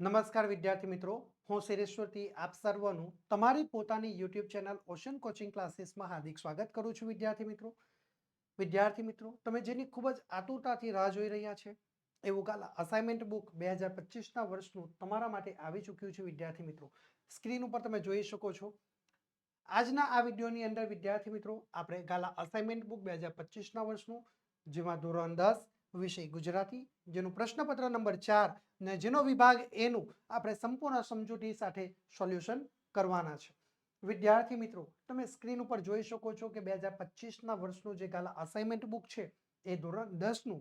નમસ્કાર વિદ્યાર્થી મિત્રો, હું શિરેશ્વરથી આપ સર્વનું તમારી પોતાની યુટ્યુબ ચેનલ ઓશન કોચિંગ ક્લાસીસમાં હાર્દિક સ્વાગત કરું છું. વિદ્યાર્થી મિત્રો, તમે જેની ખૂબ જ આતુરતાથી રાહ જોઈ રહ્યા છે એવું ગાલા અસાઇનમેન્ટ બુક 2025ના વર્ષનું તમારા માટે આવી ચૂક્યું છે. વિદ્યાર્થી મિત્રો, સ્ક્રીન ઉપર તમે જોઈ શકો છો. આજના આ વિડીયોની અંદર વિદ્યાર્થી મિત્રો આપણે ગાલા અસાઇનમેન્ટ બુક 2025ના વર્ષનું, જેમાં ધોરણ 10 વિષય ગુજરાતી, જેનું પ્રશ્નપત્ર નંબર 4 ને જેનો વિભાગ એનું આપણે સંપૂર્ણ સમજૂતી સાથે સોલ્યુશન કરવાના છે. વિદ્યાર્થી મિત્રો, તમે સ્ક્રીન ઉપર જોઈ શકો છો કે 2025ના વર્ષનું જે ગાલા અસાઇનમેન્ટ બુક છે એ ધોરણ 10નું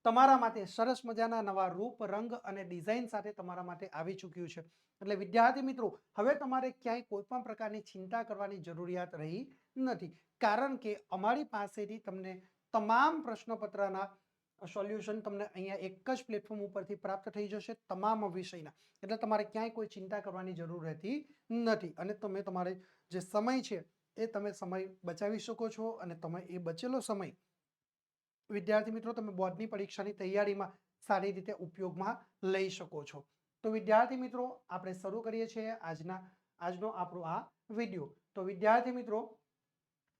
તમારા માટે સરસ મજાના નવા રૂપ, રંગ અને ડિઝાઇન સાથે તમારા માટે આવી ચૂક્યું છે. એટલે વિદ્યાર્થી મિત્રો, હવે તમારે ક્યાંય કોઈ પણ પ્રકારની ચિંતા કરવાની જરૂરિયાત રહી નથી, કારણ કે અમારી પાસેથી તમને તમામ પ્રશ્નપત્રના સોલ્યુશન તમને અહીંયા એક જ પ્લેટફોર્મ ઉપરથી પ્રાપ્ત થઈ જશે, તમામ વિષયના. એટલે તમારે ક્યાંય કોઈ ચિંતા કરવાની જરૂર રહેતી નથી અને તમે તમારે જે સમય છે એ તમે સમય બચાવી શકો છો અને તમે એ બચેલો સમય વિદ્યાર્થી મિત્રો તમે બોર્ડની પરીક્ષાની તૈયારીમાં સારી રીતે ઉપયોગમાં લઈ શકો છો. તો વિદ્યાર્થી મિત્રો, આપણે શરૂ કરીએ છીએ આજનો આપણો આ વિડીયો. તો વિદ્યાર્થી મિત્રો,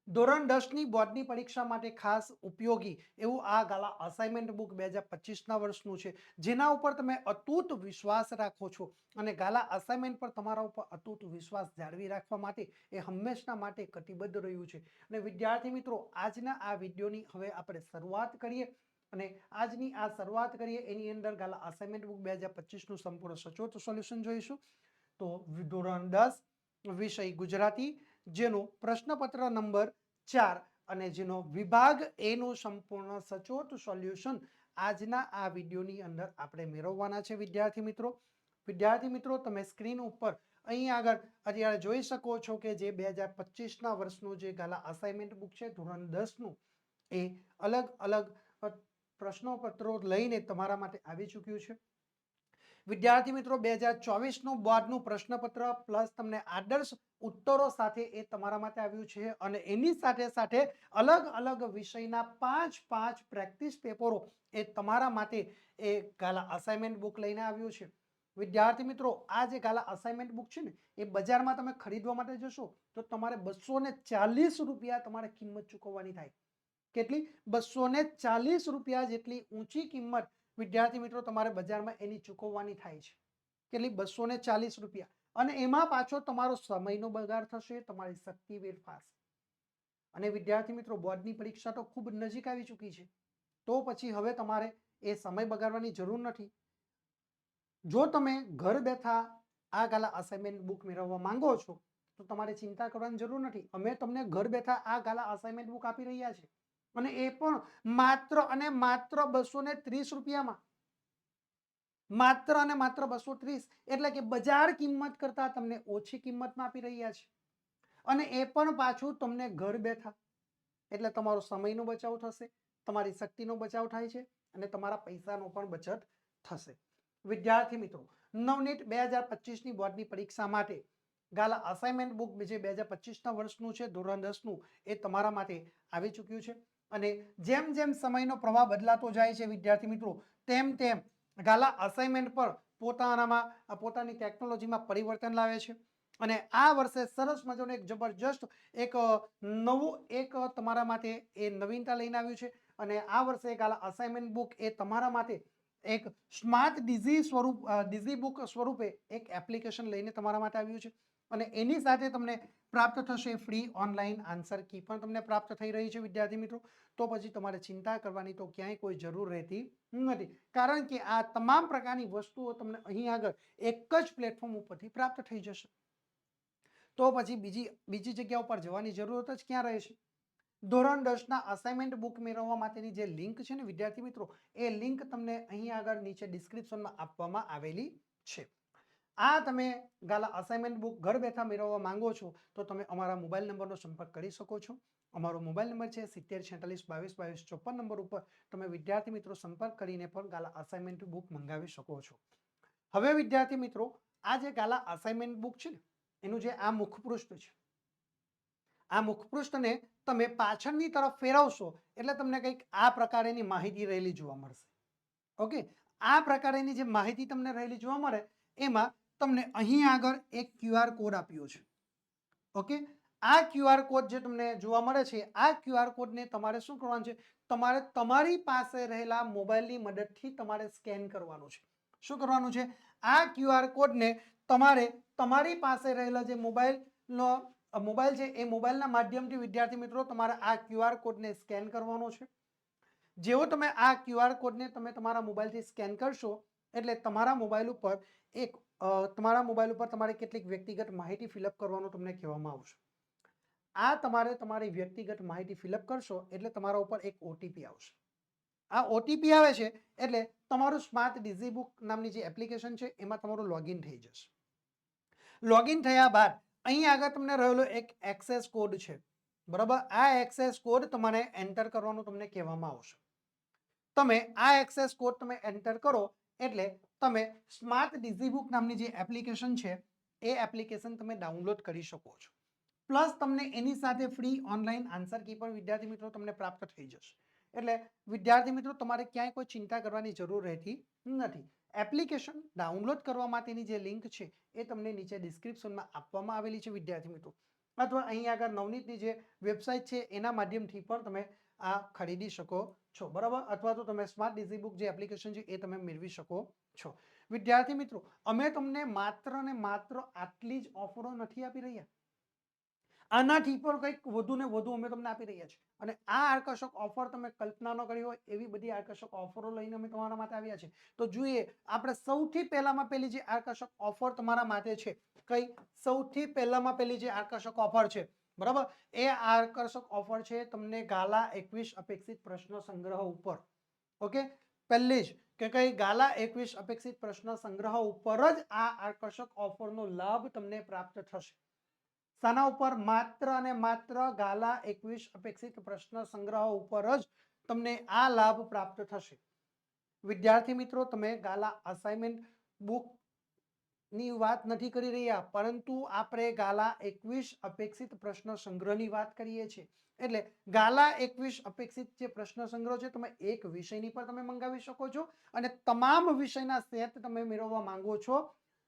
ધોરણ 10ની બોર્ડની પરીક્ષા માટે ખાસ ઉપયોગી એવું આ ગાલા અસાઇનમેન્ટ બુક 2025ના વર્ષનું છે, જેના ઉપર તમે અતૂટ વિશ્વાસ રાખો છો અને ગાલા અસાઇનમેન્ટ પર તમારા ઉપર અતૂટ વિશ્વાસ જાળવી રાખવા માટે એ હંમેશા માટે કટિબદ્ધ રહ્યું છે. અને વિદ્યાર્થી મિત્રો, આજના આ વિડીયોની હવે આપણે શરૂઆત કરીએ અને આજની આ શરૂઆત કરીએ એની અંદર ગાલા અસાઇનમેન્ટ બુક 2025નું સંપૂર્ણ સચોટ સોલ્યુશન જોઈશું. તો ધોરણ 10 વિષય ગુજરાતી, જેનો પ્રશ્નપત્ર નંબર 4 અને જેનો વિભાગ એનું સંપૂર્ણ સચોટ સોલ્યુશન આજના આ વિડીયોની અંદર આપણે મેળવવાના છે. વિદ્યાર્થી મિત્રો, તમે સ્ક્રીન ઉપર અહીં આગળ અત્યારે જોઈ શકો છો કે જે 2025ના વર્ષનું જે ગાલા અસાઇનમેન્ટ બુક છે ધોરણ 10નું, એ અલગ અલગ પ્રશ્નોપત્રો લઈને તમારા માટે આવી ચૂક્યું છે. વિદ્યાર્થી મિત્રો, 2024નું બોર્ડનું પ્રશ્નપત્ર પ્લસ તમને આદર્શ ઉત્તરો સાથે એ તમારા માટે આવ્યું છે અને એની સાથે સાથે અલગ અલગ વિષયના 5 પ્રેક્ટિસ પેપરો એ તમારા માટે એ ગાલા અસાઇનમેન્ટ બુક લઈને આવ્યું છે. વિદ્યાર્થી મિત્રો, આ જે ગાલા અસાઇનમેન્ટ બુક છે ને એ બજારમાં તમે ખરીદવા માટે જશો તો તમારે 240 રૂપિયા તમારે કિંમત ચૂકવવાની થાય. કેટલી? 240 રૂપિયા જેટલી ઊંચી કિંમત વિદ્યાર્થી મિત્રો તમારે બજારમાં એની ચૂકવવાની થાય છે. કેટલી? 240 રૂપિયા. અને એમાં પાછો તમારો સમયનો બગાડ થશે, તમારી શક્તિ વેડફાશે. અને વિદ્યાર્થી મિત્રો, બોર્ડની પરીક્ષા તો ખૂબ નજીક આવી ચૂકી છે, તો પછી હવે તમારે એ સમય બગાડવાની જરૂર નથી. જો તમે ઘર બેઠા આ ગાલા અસાઇનમેન્ટ બુક મેળવવા માંગો છો તો તમારે ચિંતા કરવાની જરૂર નથી. અમે તમને ઘર બેઠા આ ગાલા અસાઇનમેન્ટ બુક આપી રહ્યા છીએ અને એ પણ માત્ર અને માત્ર 230 રૂપિયામાં. માત્ર અને માત્ર 230, એટલે કે બજાર કિંમત કરતા તમને ઓછી કિંમતમાં આપી રહ્યા છે અને એ પણ પાછું તમને ઘર બેઠા. એટલે તમારો સમયનો બચાવ થશે, તમારી શક્તિનો બચાવ થાય છે અને તમારા પૈસાનો પણ બચત થશે. વિદ્યાર્થી મિત્રો, નવનીટ 2025ની બોર્ડની પરીક્ષા માટે ગાલા અસાઇનમેન્ટ બુક જે 2025ના વર્ષનું છે ધોરણ 10નું, એ તમારા માટે આવી ચૂક્યું છે. અને જેમ જેમ સમયનો પ્રવાહ બદલાતો જાય છે વિદ્યાર્થી મિત્રો, તેમ તેમ ગાલા અસાઇનમેન્ટ પર પોતાની ટેકનોલોજીમાં પરિવર્તન લાવે છે. અને આ વર્ષે સરસ મજાનું એક જબરજસ્ત એક નવું એક તમારા માટે એ નવીનતા લઈને આવ્યું છે. અને આ વર્ષે ગાલા અસાઇનમેન્ટ બુક એ તમારા માટે એક સ્માર્ટ ડીઝી બુક સ્વરૂપે એક એપ્લિકેશન લઈને તમારા માટે આવ્યું છે. અને એની સાથે તમને પ્રાપ્ત થશે ફ્રી ઓનલાઈન આન્સર કી પણ તમને પ્રાપ્ત થઈ રહી છે. વિદ્યાર્થી મિત્રો, તો પછી તમારે ચિંતા કરવાની તો ક્યાંય કોઈ જરૂર રહેતી નથી, કારણ કે આ તમામ પ્રકારની વસ્તુઓ તમને અહીં આગળ એક જ પ્લેટફોર્મ ઉપરથી પ્રાપ્ત થઈ જશે. તો પછી બીજી જગ્યા ઉપર જવાની જરૂરત જ ક્યાં રહે છે? ધોરણ 10ના અસાઇનમેન્ટ બુક મેળવવા માટેની જે લિંક છે ને વિદ્યાર્થી મિત્રો, એ લિંક તમને અહીં આગળ નીચે ડિસ્ક્રિપ્શનમાં આપવામાં આવેલી છે. આ તમે ગાલા અસાઇનમેન્ટ બુક ઘર બેઠા મેળવવા માંગો છો તો તમે અમારા મોબાઈલ નંબરનો સંપર્ક કરી શકો છો. અમારો મોબાઈલ નંબર છે 7046222254 નંબર ઉપર તમે વિદ્યાર્થી મિત્રો સંપર્ક કરીને પણ ગાલા અસાઇનમેન્ટ બુક મંગાવી શકો છો. હવે વિદ્યાર્થી મિત્રો, આ જે ગાલા અસાઇનમેન્ટ બુક છે ને એનું જે આ મુખપૃષ્ઠ છે, આ મુખપૃષ્ઠને તમે પાછળની તરફ ફેરવશો એટલે તમને કંઈક આ પ્રકારેની માહિતી રહેલી જોવા મળશે. ઓકે, આ પ્રકારની જે માહિતી તમને રહેલી જોવા મળે એમાં તમને અહીં આગળ એક QR કોડ આપ્યો છે. ઓકે, આ QR કોડ જે તમને જોવા મળે છે, આ QR કોડને તમારે શું કરવાનું છે, તમારે તમારી પાસે રહેલા મોબાઈલની મદદથી તમારે સ્કેન કરવાનું છે. શું કરવાનું છે? આ QR કોડને તમારે તમારી પાસે રહેલા જે મોબાઈલ છે એ મોબાઈલના માધ્યમથી વિદ્યાર્થી મિત્રો તમારે આ QR કોડને સ્કેન કરવાનો છે. જેવો તમે આ QR કોડને તમે તમારા મોબાઈલથી સ્કેન કરશો એટલે તમારા મોબાઈલ ઉપર તમારે કેટલીક વ્યક્તિગત માહિતી ફિલઅપ કરવાનું તમને કહેવામાં આવશે. આ તમારી વ્યક્તિગત માહિતી ફિલઅપ કરશો એટલે તમારા ઉપર એક OTP આવશે. આ OTP આવે છે એટલે તમારું સ્માર્ટ ડિઝીબુક નામની જે એપ્લિકેશન છે એમાં તમારું લોગિન થઈ જશે. લોગિન થયા બાદ અહીં આગળ તમને રહેલો એક એક્સેસ કોડ છે, બરાબર? આ એક્સેસ કોડ તમારે એન્ટર કરવાનું તમને કહેવામાં આવશે. તમે આ એક્સેસ કોડ તમે એન્ટર કરો એટલે તમે સ્માર્ટ ડિઝીબુક નામની જે એપ્લિકેશન છે એ એપ્લિકેશન તમે ડાઉનલોડ કરી શકો છો. પ્લસ તમને એની સાથે ફ્રી ઓનલાઈન આન્સર કી પણ વિદ્યાર્થી મિત્રો તમને પ્રાપ્ત થઈ જશે. એટલે વિદ્યાર્થી મિત્રો તમારે ક્યાંય કોઈ ચિંતા કરવાની જરૂર રહેતી નથી. એપ્લિકેશન ડાઉનલોડ કરવા માટેની જે લિંક છે એ તમને નીચે ડિસ્ક્રિપ્શનમાં આપવામાં આવેલી છે વિદ્યાર્થી મિત્રો, અથવા અહીં આગળ નવનીતની જે વેબસાઇટ છે એના માધ્યમથી પણ તમે આ ખરીદી શકો છો, બરાબર? અથવા તો તમે સ્માર્ટ ડિઝીબુક જે એપ્લિકેશન છે એ તમે મેળવી શકો છો. વિદ્યાર્થી મિત્રો, અમે તમને માત્ર ને માત્ર આટલી જ ઓફરો નથી આપી રહ્યા, આનાથી પણ કંઈક વધુ ને વધુ અમે તમને આપી રહ્યા છીએ. અને આ આકર્ષક ઓફર તમે કલ્પના ન કરી હોય એવી બધી આકર્ષક ઓફરો લઈને અમે તમારા માટે આવ્યા છે. તો જોઈએ આપણે સૌથી પહેલામાં પહેલી જે આકર્ષક ઓફર તમારા માટે છે, કઈ? સૌથી પહેલામાં પહેલી જે આકર્ષક ઓફર છે, બરાબર, એ આકર્ષક ઓફર છે તમને ગાલા 21 અપેક્ષિત પ્રશ્ન સંગ્રહ ઉપર. ઓકે, પહેલી જ કે કઈ ગાલા 21 અપેક્ષિત પ્રશ્ન સંગ્રહ ઉપર જ આ આકર્ષક ઓફરનો લાભ તમને પ્રાપ્ત થશે. શાના ઉપર? માત્ર અને માત્ર ગાલા 21 અપેક્ષિત પ્રશ્ન સંગ્રહ ઉપર જ તમને આ લાભ પ્રાપ્ત થશે. વિદ્યાર્થી મિત્રો, તમે ગાલા અસાઇનમેન્ટ બુક ની વાત નથી કરી રહ્યા, પરંતુ આપણે ગાલા 21 અપેક્ષિત પ્રશ્ન સંગ્રહની વાત કરીએ છીએ. એટલે ગાલા 21 અપેક્ષિત જે પ્રશ્ન સંગ્રહ છે તમે એક વિષયની પર તમે મંગાવી શકો છો, અને તમામ વિષયના સેટ તમે મેળવવા માંગો છો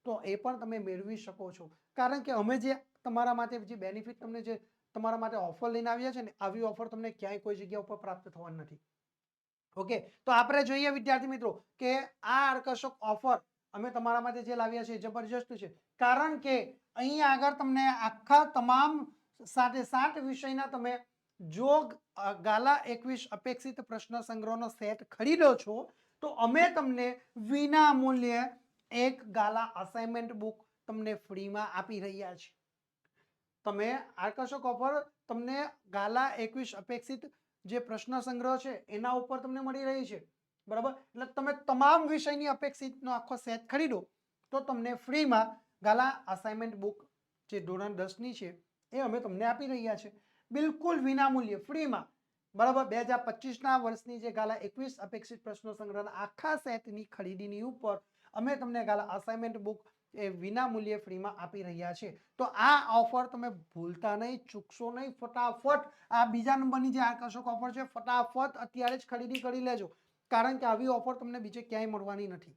તો એ પણ તમે મેળવી શકો છો. કારણ કે અમે જે તમારા માટે જે બેનિફિટ તમને જે તમારા માટે ઓફર લઈને આવ્યા છે ને, આવી ઓફર તમને ક્યાંય કોઈ જગ્યા ઉપર પ્રાપ્ત થવાની નથી. ઓકે, તો આપણે જોઈએ વિદ્યાર્થી મિત્રો કે આ આકર્ષક ઓફર અમે તમારા માટે જે લાવ્યા છે જબરજસ્ત છે. કારણ કે અહીં આગળ તમને આખા તમામ 7 વિષયના તમે જો ગાલા 21 અપેક્ષિત પ્રશ્ન સંગ્રહનો સેટ ખરીદો છો તો અમે તમને વિના મૂલ્યે એક ગાલા અસાઇનમેન્ટ બુક તમને ફ્રીમાં આપી રહ્યા છીએ. તમે આકર્ષક ઓફર તમને ગાલા 21 અપેક્ષિત જે પ્રશ્ન સંગ્રહ છે એના ઉપર તમને મળી રહી છે, બરાબર? એટલે તમે તમામ વિષયની અપેક્ષિતનો આખો સેટ ખરીદો તો તમને ફ્રીમાં ગાલા અસાઇનમેન્ટ બુક જે ધોરણ 10 ની છે એ અમે તમને આપી રહ્યા છે, બિલકુલ વિનામૂલ્યે ફ્રીમાં, બરાબર? 2025ના વર્ષની જે ગાલા 21 અપેક્ષિત પ્રશ્નો સંગ્રહના આખા સેટની ખરીદીની ઉપર અમે તમને ગાલા અસાઇનમેન્ટ બુક એ વિનામૂલ્યે ફ્રીમાં આપી રહ્યા છે. તો આ ઓફર તમે ભૂલતા નહીં, ચૂકશો નહીં. ફટાફટ આ બીજા નંબરની જે આકર્ષક ઓફર છે ફટાફટ અત્યારે જ ખરીદી કરી લેજો, કારણ કે આવી ઓફર તમને બીજે ક્યાંય મળવાની નથી.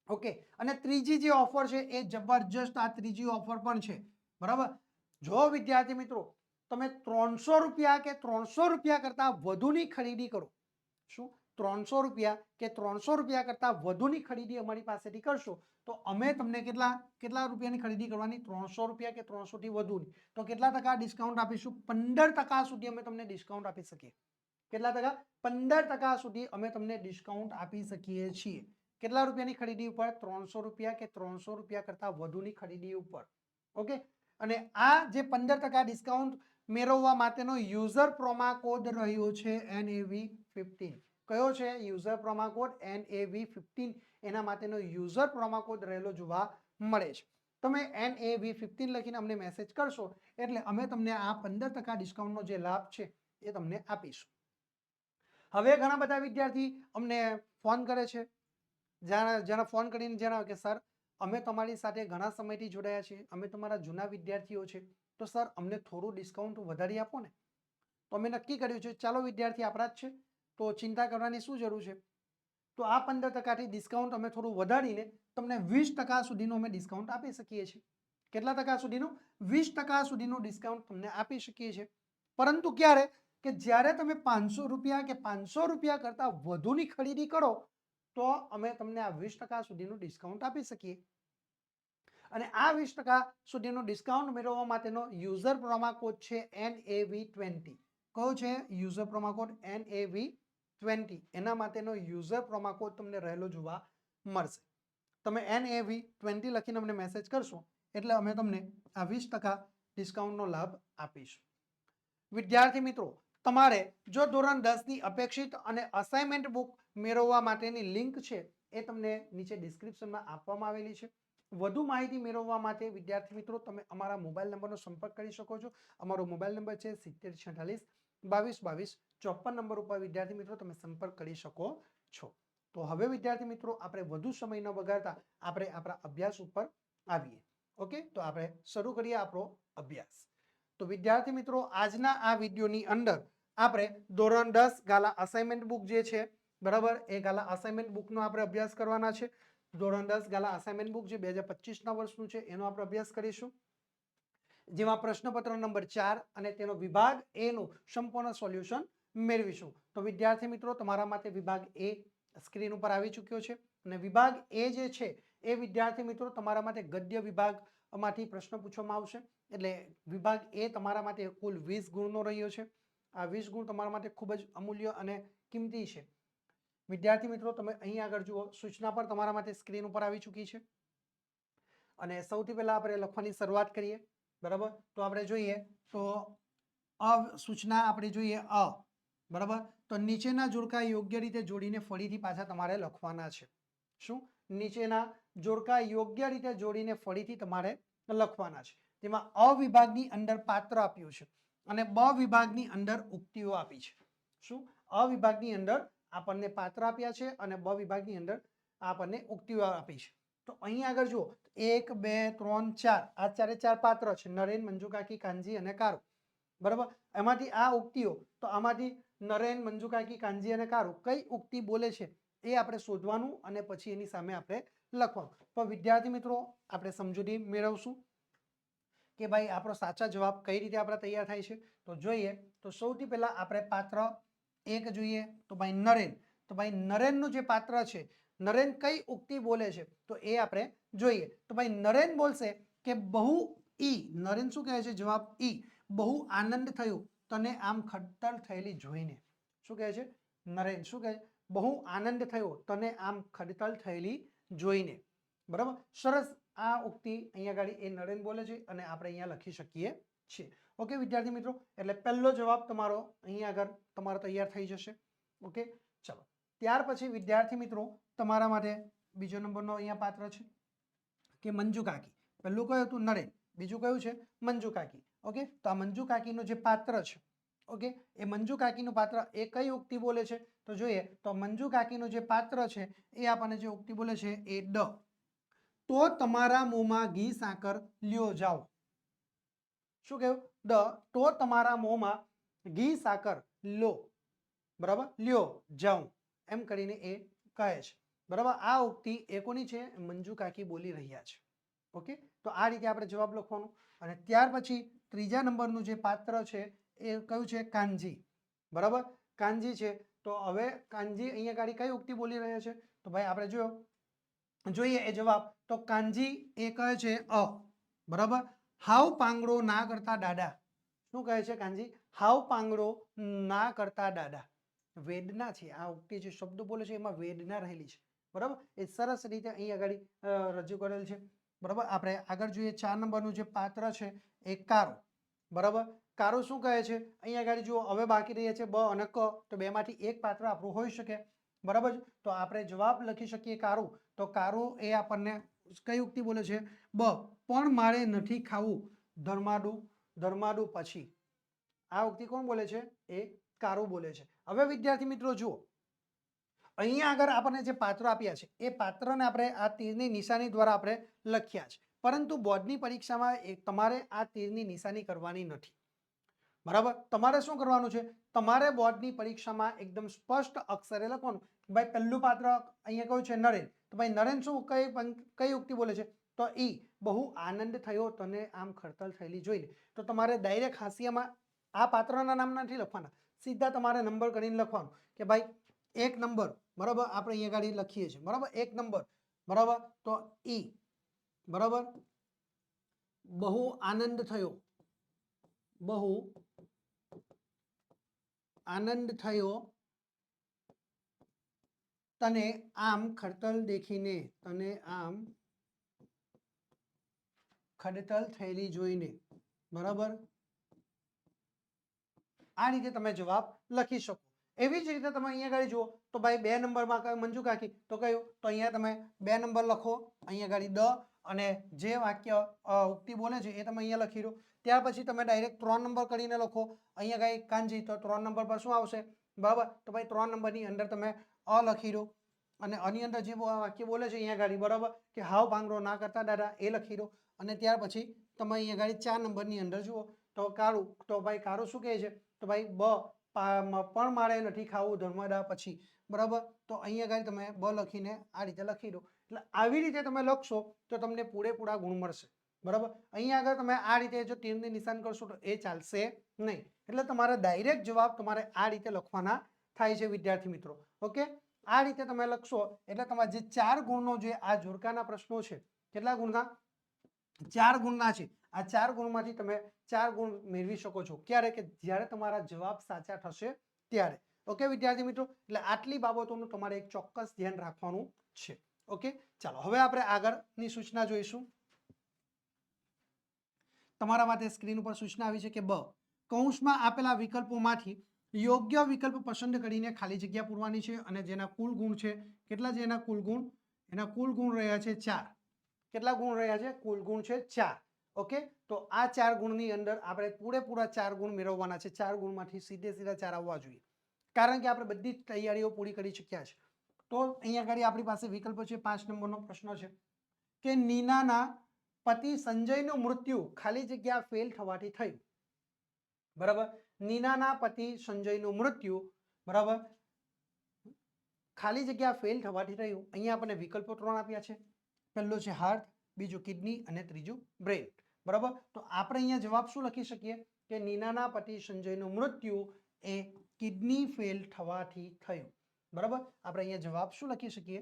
ઓકે, અને ત્રીજી જે ઓફર છે એ જબરજસ્ત આ ત્રીજી ઓફર પણ છે, બરાબર? જો વિદ્યાર્થી મિત્રો તમે 300 રૂપિયા કે 300 રૂપિયા કરતા વધુની ખરીદી કરો, શું 300 રૂપિયા કે 300 રૂપિયા કરતા વધુની ખરીદી અમારી પાસેથી કરશો તો અમે તમને કેટલા રૂપિયાની ખરીદી કરવાની? 300 રૂપિયા કે 300 થી વધુની, તો કેટલા ટકા ડિસ્કાઉન્ટ આપીશું? 15% સુધી અમે તમને ડિસ્કાઉન્ટ આપી શકીએ. કેટલા ટકા? 15% સુધી અમે તમને ડિસ્કાઉન્ટ આપી શકીએ છીએ. કેટલા રૂપિયાની ખરીદી ઉપર? 300 રૂપિયા કે 300 રૂપિયા કરતા વધુની ખરીદી ઉપર. ઓકે, અને આ જે 15% ડિસ્કાઉન્ટ મેળવવા માટેનો યુઝર પ્રોમો કોડ રહ્યો છે NAV15. કયો છે? User promo code NAV15. એના માટેનો યુઝર પ્રોમો કોડ રહેલો જોવા મળે છે. તમે NAV15 લખીને અમને મેસેજ કરશો એટલે અમે તમને આ 15% ડિસ્કાઉન્ટનો જે લાભ છે એ તમને આપીશું. હવે ઘણા બધા વિદ્યાર્થી અમને ફોન કરે છે, જેના ફોન કરીને જણાવે કે સર અમે તમારી સાથે ઘણા સમયથી જોડાયા છીએ, અમે તમારા જૂના વિદ્યાર્થીઓ છે, તો સર અમને થોડું ડિસ્કાઉન્ટ વધારી આપો ને. તો અમે નક્કી કર્યું છે ચાલો વિદ્યાર્થી આપણા જ છે તો ચિંતા કરવાની શું જરૂર છે. તો આ 15% ડિસ્કાઉન્ટ અમે થોડું વધારીને તમને 20% સુધીનું અમે ડિસ્કાઉન્ટ આપી શકીએ છીએ. કેટલા ટકા સુધીનું? 20% સુધીનું ડિસ્કાઉન્ટ તમને આપી શકીએ છીએ. પરંતુ ક્યારે? કે જ્યારે તમે 500 રૂપિયા કે 500 રૂપિયા કરતાં વધુની ખરીદી કરો તો અમે તમને આ 20% સુધીનું ડિસ્કાઉન્ટ આપી શકીએ. અને આ 20% સુધીનું ડિસ્કાઉન્ટ મેળવવા માટેનો યુઝર પ્રોમો કોડ છે NAV20. કયો છે? User promo code NAV20. એના માટેનો યુઝર પ્રોમો કોડ તમને રહેલો જોવા મળશે. તમે NAV20 લખીને અમને મેસેજ કરશો એટલે અમે તમને આ 20% ડિસ્કાઉન્ટનો લાભ આપીશું. વિદ્યાર્થી મિત્રો, તમારે જો ધોરણ 10 ની અપેક્ષિત અને અસાઇનમેન્ટ બુક મેળવવા માટેની લિંક છે એ તમને નીચે ડિસ્ક્રિપ્શનમાં આપવામાં આવેલી છે. વધુ માહિતી મેળવવા માટે વિદ્યાર્થી મિત્રો તમે અમારા મોબાઈલ નંબરનો સંપર્ક કરી શકો છો. અમારો મોબાઈલ નંબર છે 7046 22 22 54 નંબર ઉપર વિદ્યાર્થી મિત્રો તમે સંપર્ક કરી શકો છો. તો હવે વિદ્યાર્થી મિત્રો આપણે વધુ સમય ન બગાડતા આપણે આપણા અભ્યાસ ઉપર આવીએ. ઓકે, તો આપણે શરૂ કરીએ આપણો અભ્યાસ. તો વિદ્યાર્થી મિત્રો, આજના આ વિડીયોની અંદર આપણે ધોરણ 10 ગાલા અસાઇનમેન્ટ બુક જે છે, બરાબર, એ ગાલા અસાઇનમેન્ટ બુકનો આપણે અભ્યાસ કરવાના છે. ધોરણ 10 ગાલા અસાઇનમેન્ટ બુક જે 2025ના વર્ષનું છે એનો આપણે અભ્યાસ કરીશું, જેમાં પ્રશ્નપત્ર નંબર 4 અને તેનો વિભાગ એ નું સંપૂર્ણ સોલ્યુશન મેળવીશું. તો વિદ્યાર્થી મિત્રો, તમારા માટે વિભાગ એ સ્ક્રીન ઉપર આવી ચૂક્યો છે અને વિભાગ એ જે છે એ વિદ્યાર્થી મિત્રો તમારા માટે ગદ્ય વિભાગમાંથી પ્રશ્ન પૂછવામાં આવશે. એટલે વિભાગ એ તમારા માટે કુલ 20 ગુણનો રહ્યો છે. આ 20 ગુણ તમારા માટે ખૂબ જ અમૂલ્ય અને કિંમતી છે. વિદ્યાર્થી મિત્રો, તમે અહીં આગળ જુઓ, સૂચના પર તમારા માટે સ્ક્રીન ઉપર આવી ચૂકી છે અને સૌથી પહેલા આપણે લખવાની શરૂઆત કરીએ. બરાબર, તો આપણે જોઈએ તો સૂચના આપણે જોઈએ બરાબર, તો નીચેના જોડકા યોગ્ય રીતે જોડીને ફરીથી પાછા તમારે લખવાના છે. શું? નીચેના જોડકા યોગ્ય રીતે જોડીને ફરીથી તમારે લખવાના છે. તેમાં અ વિભાગની અંદર પાત્ર આપ્યું છે અને બ વિભાગની અંદર ઉક્તિઓ આપી છે. શું? અ વિભાગની અંદર આપણને પાત્ર આપ્યા છે અને બ વિભાગની અંદર આપણને ઉક્તિઓ આપી છે. તો અહીં આગળ જુઓ, 1 2 3 4 આ ચારે ચાર પાત્ર છે, નરેન, મંજુકાકી, કાનજી અને કારુ. બરાબર, એમાંથી આ ઉક્તિઓ, તો આમાંથી નરેન, મંજુકાકી, કાનજી અને કારુ કઈ ઉક્તિ બોલે છે એ આપણે શોધવાનું અને પછી એની સામે આપણે લખવાનું. તો વિદ્યાર્થી મિત્રો, આપણે સમજૂતી મેળવશું કે ભાઈ આપણો સાચા જવાબ કઈ રીતે આપણે તૈયાર થાય છે. તો જોઈએ, તો સૌથી પહેલા આપણે પાત્ર 1 જોઈએ, તો ભાઈ નરેન. તો ભાઈ નરેનનું જે પાત્ર છે, નરેન કઈ ઉક્તિ બોલે છે તો એ આપણે જોઈએ. તો ભાઈ નરેન બોલશે કે બહુ ઈ, નરેન શું કહે છે? જવાબ ઈ. બહુ આનંદ થયો તને આમ ખડતલ થયેલી જોઈને. શું કહે છે? નરેન શું કહે છે? બહુ આનંદ થયો તને આમ ખડતલ થયેલી જોઈને. બરાબર, સરસ. આ ઉક્તિ અહીંયા આગળ એ નરેન બોલે છે અને આપણે અહીંયા લખી શકીએ છીએ. ઓકે વિદ્યાર્થી મિત્રો, એટલે પહેલો જવાબ તમારો અહીંયા આગળ તમારો તૈયાર થઈ જશે. ઓકે, ચલો. ત્યાર પછી વિદ્યાર્થી મિત્રો, તમારા માટે બીજો નંબરનો અહીંયા પાત્ર છે કે મંજુ કાકી. પહેલું કયું હતું? નરેન. બીજું કયું છે? મંજુ કાકી. ઓકે, તો આ મંજુ કાકીનું જે પાત્ર છે, ઓકે, એ મંજુ કાકીનું પાત્ર એ કઈ ઉક્તિ બોલે છે? તો જોઈએ, તો મંજુ કાકીનું જે પાત્ર છે એ આપણને જે ઉક્તિ બોલે છે એ તો તમારા મોંમાં ઘી સાકર લ્યો જાઓ. શું કહ્યું? તો તમારા મોંમાં ઘી સાકર લો, બરાબર, લ્યો જાઉં, એમ કરીને એ કહે છે. બરાબર, આ ઉક્તિ એ કોની છે? મંજુ કાકી બોલી રહ્યા છે. ઓકે, તો આ રીતે આપણે જવાબ લખવાનો. અને ત્યાર પછી ત્રીજા નંબરનું જે પાત્ર છે એ કયું છે? કાનજી. બરાબર, કાનજી છે. તો હવે કાનજી અહીંયા ગાડી કઈ ઉક્તિ બોલી રહ્યા છે? તો ભાઈ આપણે જોઈએ એ જવાબ. તો કાનજી એ કહે છે બરાબર, હાવ પાંગડો ના કરતા દાદા. શું કહે છે કાનજી? હાવ પાંગડો ના કરતા દાદા. વેદના છે આ ઉક્તિ, જે શબ્દ બોલે છે એમાં વેદના રહેલી છે. બરાબર, એ સરસ રીતે અહીં આગળ રજૂ કરેલ છે. બરાબર, આપણે આગળ જોઈએ 4 નંબરનું જે પાત્ર છે એ કારો. બરાબર, કારો શું કહે છે? અહીંયા આગળ જુઓ, હવે બાકી રહે છે બ અને ક. તો બેમાંથી એક પાત્ર આપણું હોઈ શકે. બરાબર, તો આપણે જવાબ લખી શકીએ કારું. તો કારું એ આપણને કઈ ઉક્તિ બોલે છે? બ. પણ મારે નથી ખાવું ધર્માડું, ધર્માડું પછી. આ ઉક્તિ કોણ બોલે છે? એ કારું બોલે છે. હવે વિદ્યાર્થી મિત્રો જુઓ, અહીંયા આગળ આપણને જે પાત્રો આપ્યા છે એ પાત્રને આપણે આ તીરની નિશાની દ્વારા આપણે લખ્યા છે. પરંતુ બોર્ડની પરીક્ષામાં તમારે આ તીરની નિશાની કરવાની નથી. બરાબર. તમારે શું કરવાનું છે, તમારે બોર્ડની પરીક્ષામાં એકદમ સ્પષ્ટ અક્ષરે લખવાનું ભાઈ પહેલું પાત્ર અહીંયા કયું છે નરેન, તો ભાઈ નરેન શું કઈ યુક્તિ બોલે છે, તો ઈ બહુ આનંદ થયો તને આમ ખડતલ થયેલી જોઈને. તો તમારે ડાયરેક્ટ હાંસિયામાં આ પાત્રના નામ નથી લખવાના, સીધા તમારે નંબર કરીને લખવાનું કે ભાઈ 1 નંબર, બરાબર, આપણે અહીંયા ગાડી લખીએ છીએ, બરાબર, 1 નંબર, બરાબર, તો ઈ, બરાબર, બહુ આનંદ થયો, બહુ આનંદ થયો તને આમ ખડતલ દેખીને, તને આમ ખડતલ થયેલી જોઈને, બરાબર. આ રીતે તમે જવાબ લખી શકો. એવી જ રીતે તમે અહીંયા ગાડી જુઓ તો ભાઈ 2 નંબરમાં કયું મંજુ કાકી, તો કયું, તો અહીંયા તમે 2 નંબર લખો, અહીંયા ગાડી દ, અને જે વાક્ય ઉક્તિ બોલે છે એ તમે અહીંયા લખી દો. ત્યાર પછી તમે ડાયરેક્ટ 3 નંબર કરીને લખો, અહીંયા ગાડી કાનજી, તો 3 નંબર પર શું આવશે, બરાબર, તો ભાઈ 3 નંબરની અંદર તમે અ લખી દો, અને આની અંદર જે વાક્ય બોલે છે અહીંયા ગાડી, બરાબર, કે હાવ ભાંગરો ના કરતા દાદા, એ લખી દો. અને ત્યાર પછી તમે અહીંયા ગાડી 4 નંબરની અંદર જુઓ તો કાળું, તો ભાઈ કાળું શું કહે છે, તો ભાઈ પણ મારે નથી ખાવું ધર્મદા પછી, બરાબર, તો અહીંયા ગાડી તમે બ લખીને આ રીતે લખી દો. એટલે આવી રીતે તમે લખશો તો તમને પૂરેપૂરા ગુણ મળશે, બરાબર. અહીંયા આગળ તમે આ રીતે જો તીરની નિશાન કરશો તો એ ચાલશે નહીં. એટલે તમારે ડાયરેક્ટ જવાબ તમારે આ રીતે લખવાના થાય છે વિદ્યાર્થી મિત્રો. ઓકે, આ રીતે તમે લખશો એટલે તમારે જે 4 ગુણનો જે આ જોડકાના પ્રશ્નો છે, કેટલા ગુણના, 4 ગુણના છે. આ 4 ગુણમાંથી તમે 4 ગુણ મેળવી શકો છો. ક્યારે, કે જ્યારે તમારા જવાબ સાચા થશે ત્યારે. ઓકે વિદ્યાર્થી મિત્રો, એટલે આટલી બાબતોનું તમારે એક ચોક્કસ ધ્યાન રાખવાનું છે. ઓકે, ચાલો હવે આપણે આગળની સૂચના જોઈશું. તમારા માટે સ્ક્રીન ઉપર સૂચના આવી છે કે બ કૌંસમાં આપેલા વિકલ્પોમાંથી યોગ્ય વિકલ્પ પસંદ કરીને ખાલી જગ્યા પૂરવાની છે, અને જેના કુલ ગુણ છે કેટલા છે, એના કુલ ગુણ રહ્યા છે 4. કેટલા ગુણ રહ્યા છે, કુલ ગુણ છે 4. ઓકે, તો આ 4 ગુણની અંદર આપણે પૂરેપૂરા 4 ગુણ મેળવવાના છે. 4 ગુણમાંથી સીધે સીધા 4 આવવા જોઈએ, કારણ કે આપણે બધી જ તૈયારીઓ પૂરી કરી ચૂક્યા છે. તો અહીંયા આગળ આપણી પાસે વિકલ્પ છે. 5 નંબરનો પ્રશ્ન છે કે નીનાના પતિ સંજયનું મૃત્યુ ખાલી જગ્યા ફેલ થવાથી થયું, બરાબર. નીનાના પતિ સંજયનું મૃત્યુ, બરાબર, ખાલી જગ્યા ફેલ થવાથી થયું. અહીંયા આપણને વિકલ્પો 3 આપ્યા છે. પહેલો છે હાર્ટ, બીજું કિડની અને ત્રીજું બ્રેન, બરાબર. તો આપણે અહીંયા જવાબ શું લખી શકીએ કે નીનાના પતિ સંજયનું મૃત્યુ એ કિડની ફેલ થવાથી થયું, બરાબર. આપણે અહીંયા જવાબ શું લખી શકીએ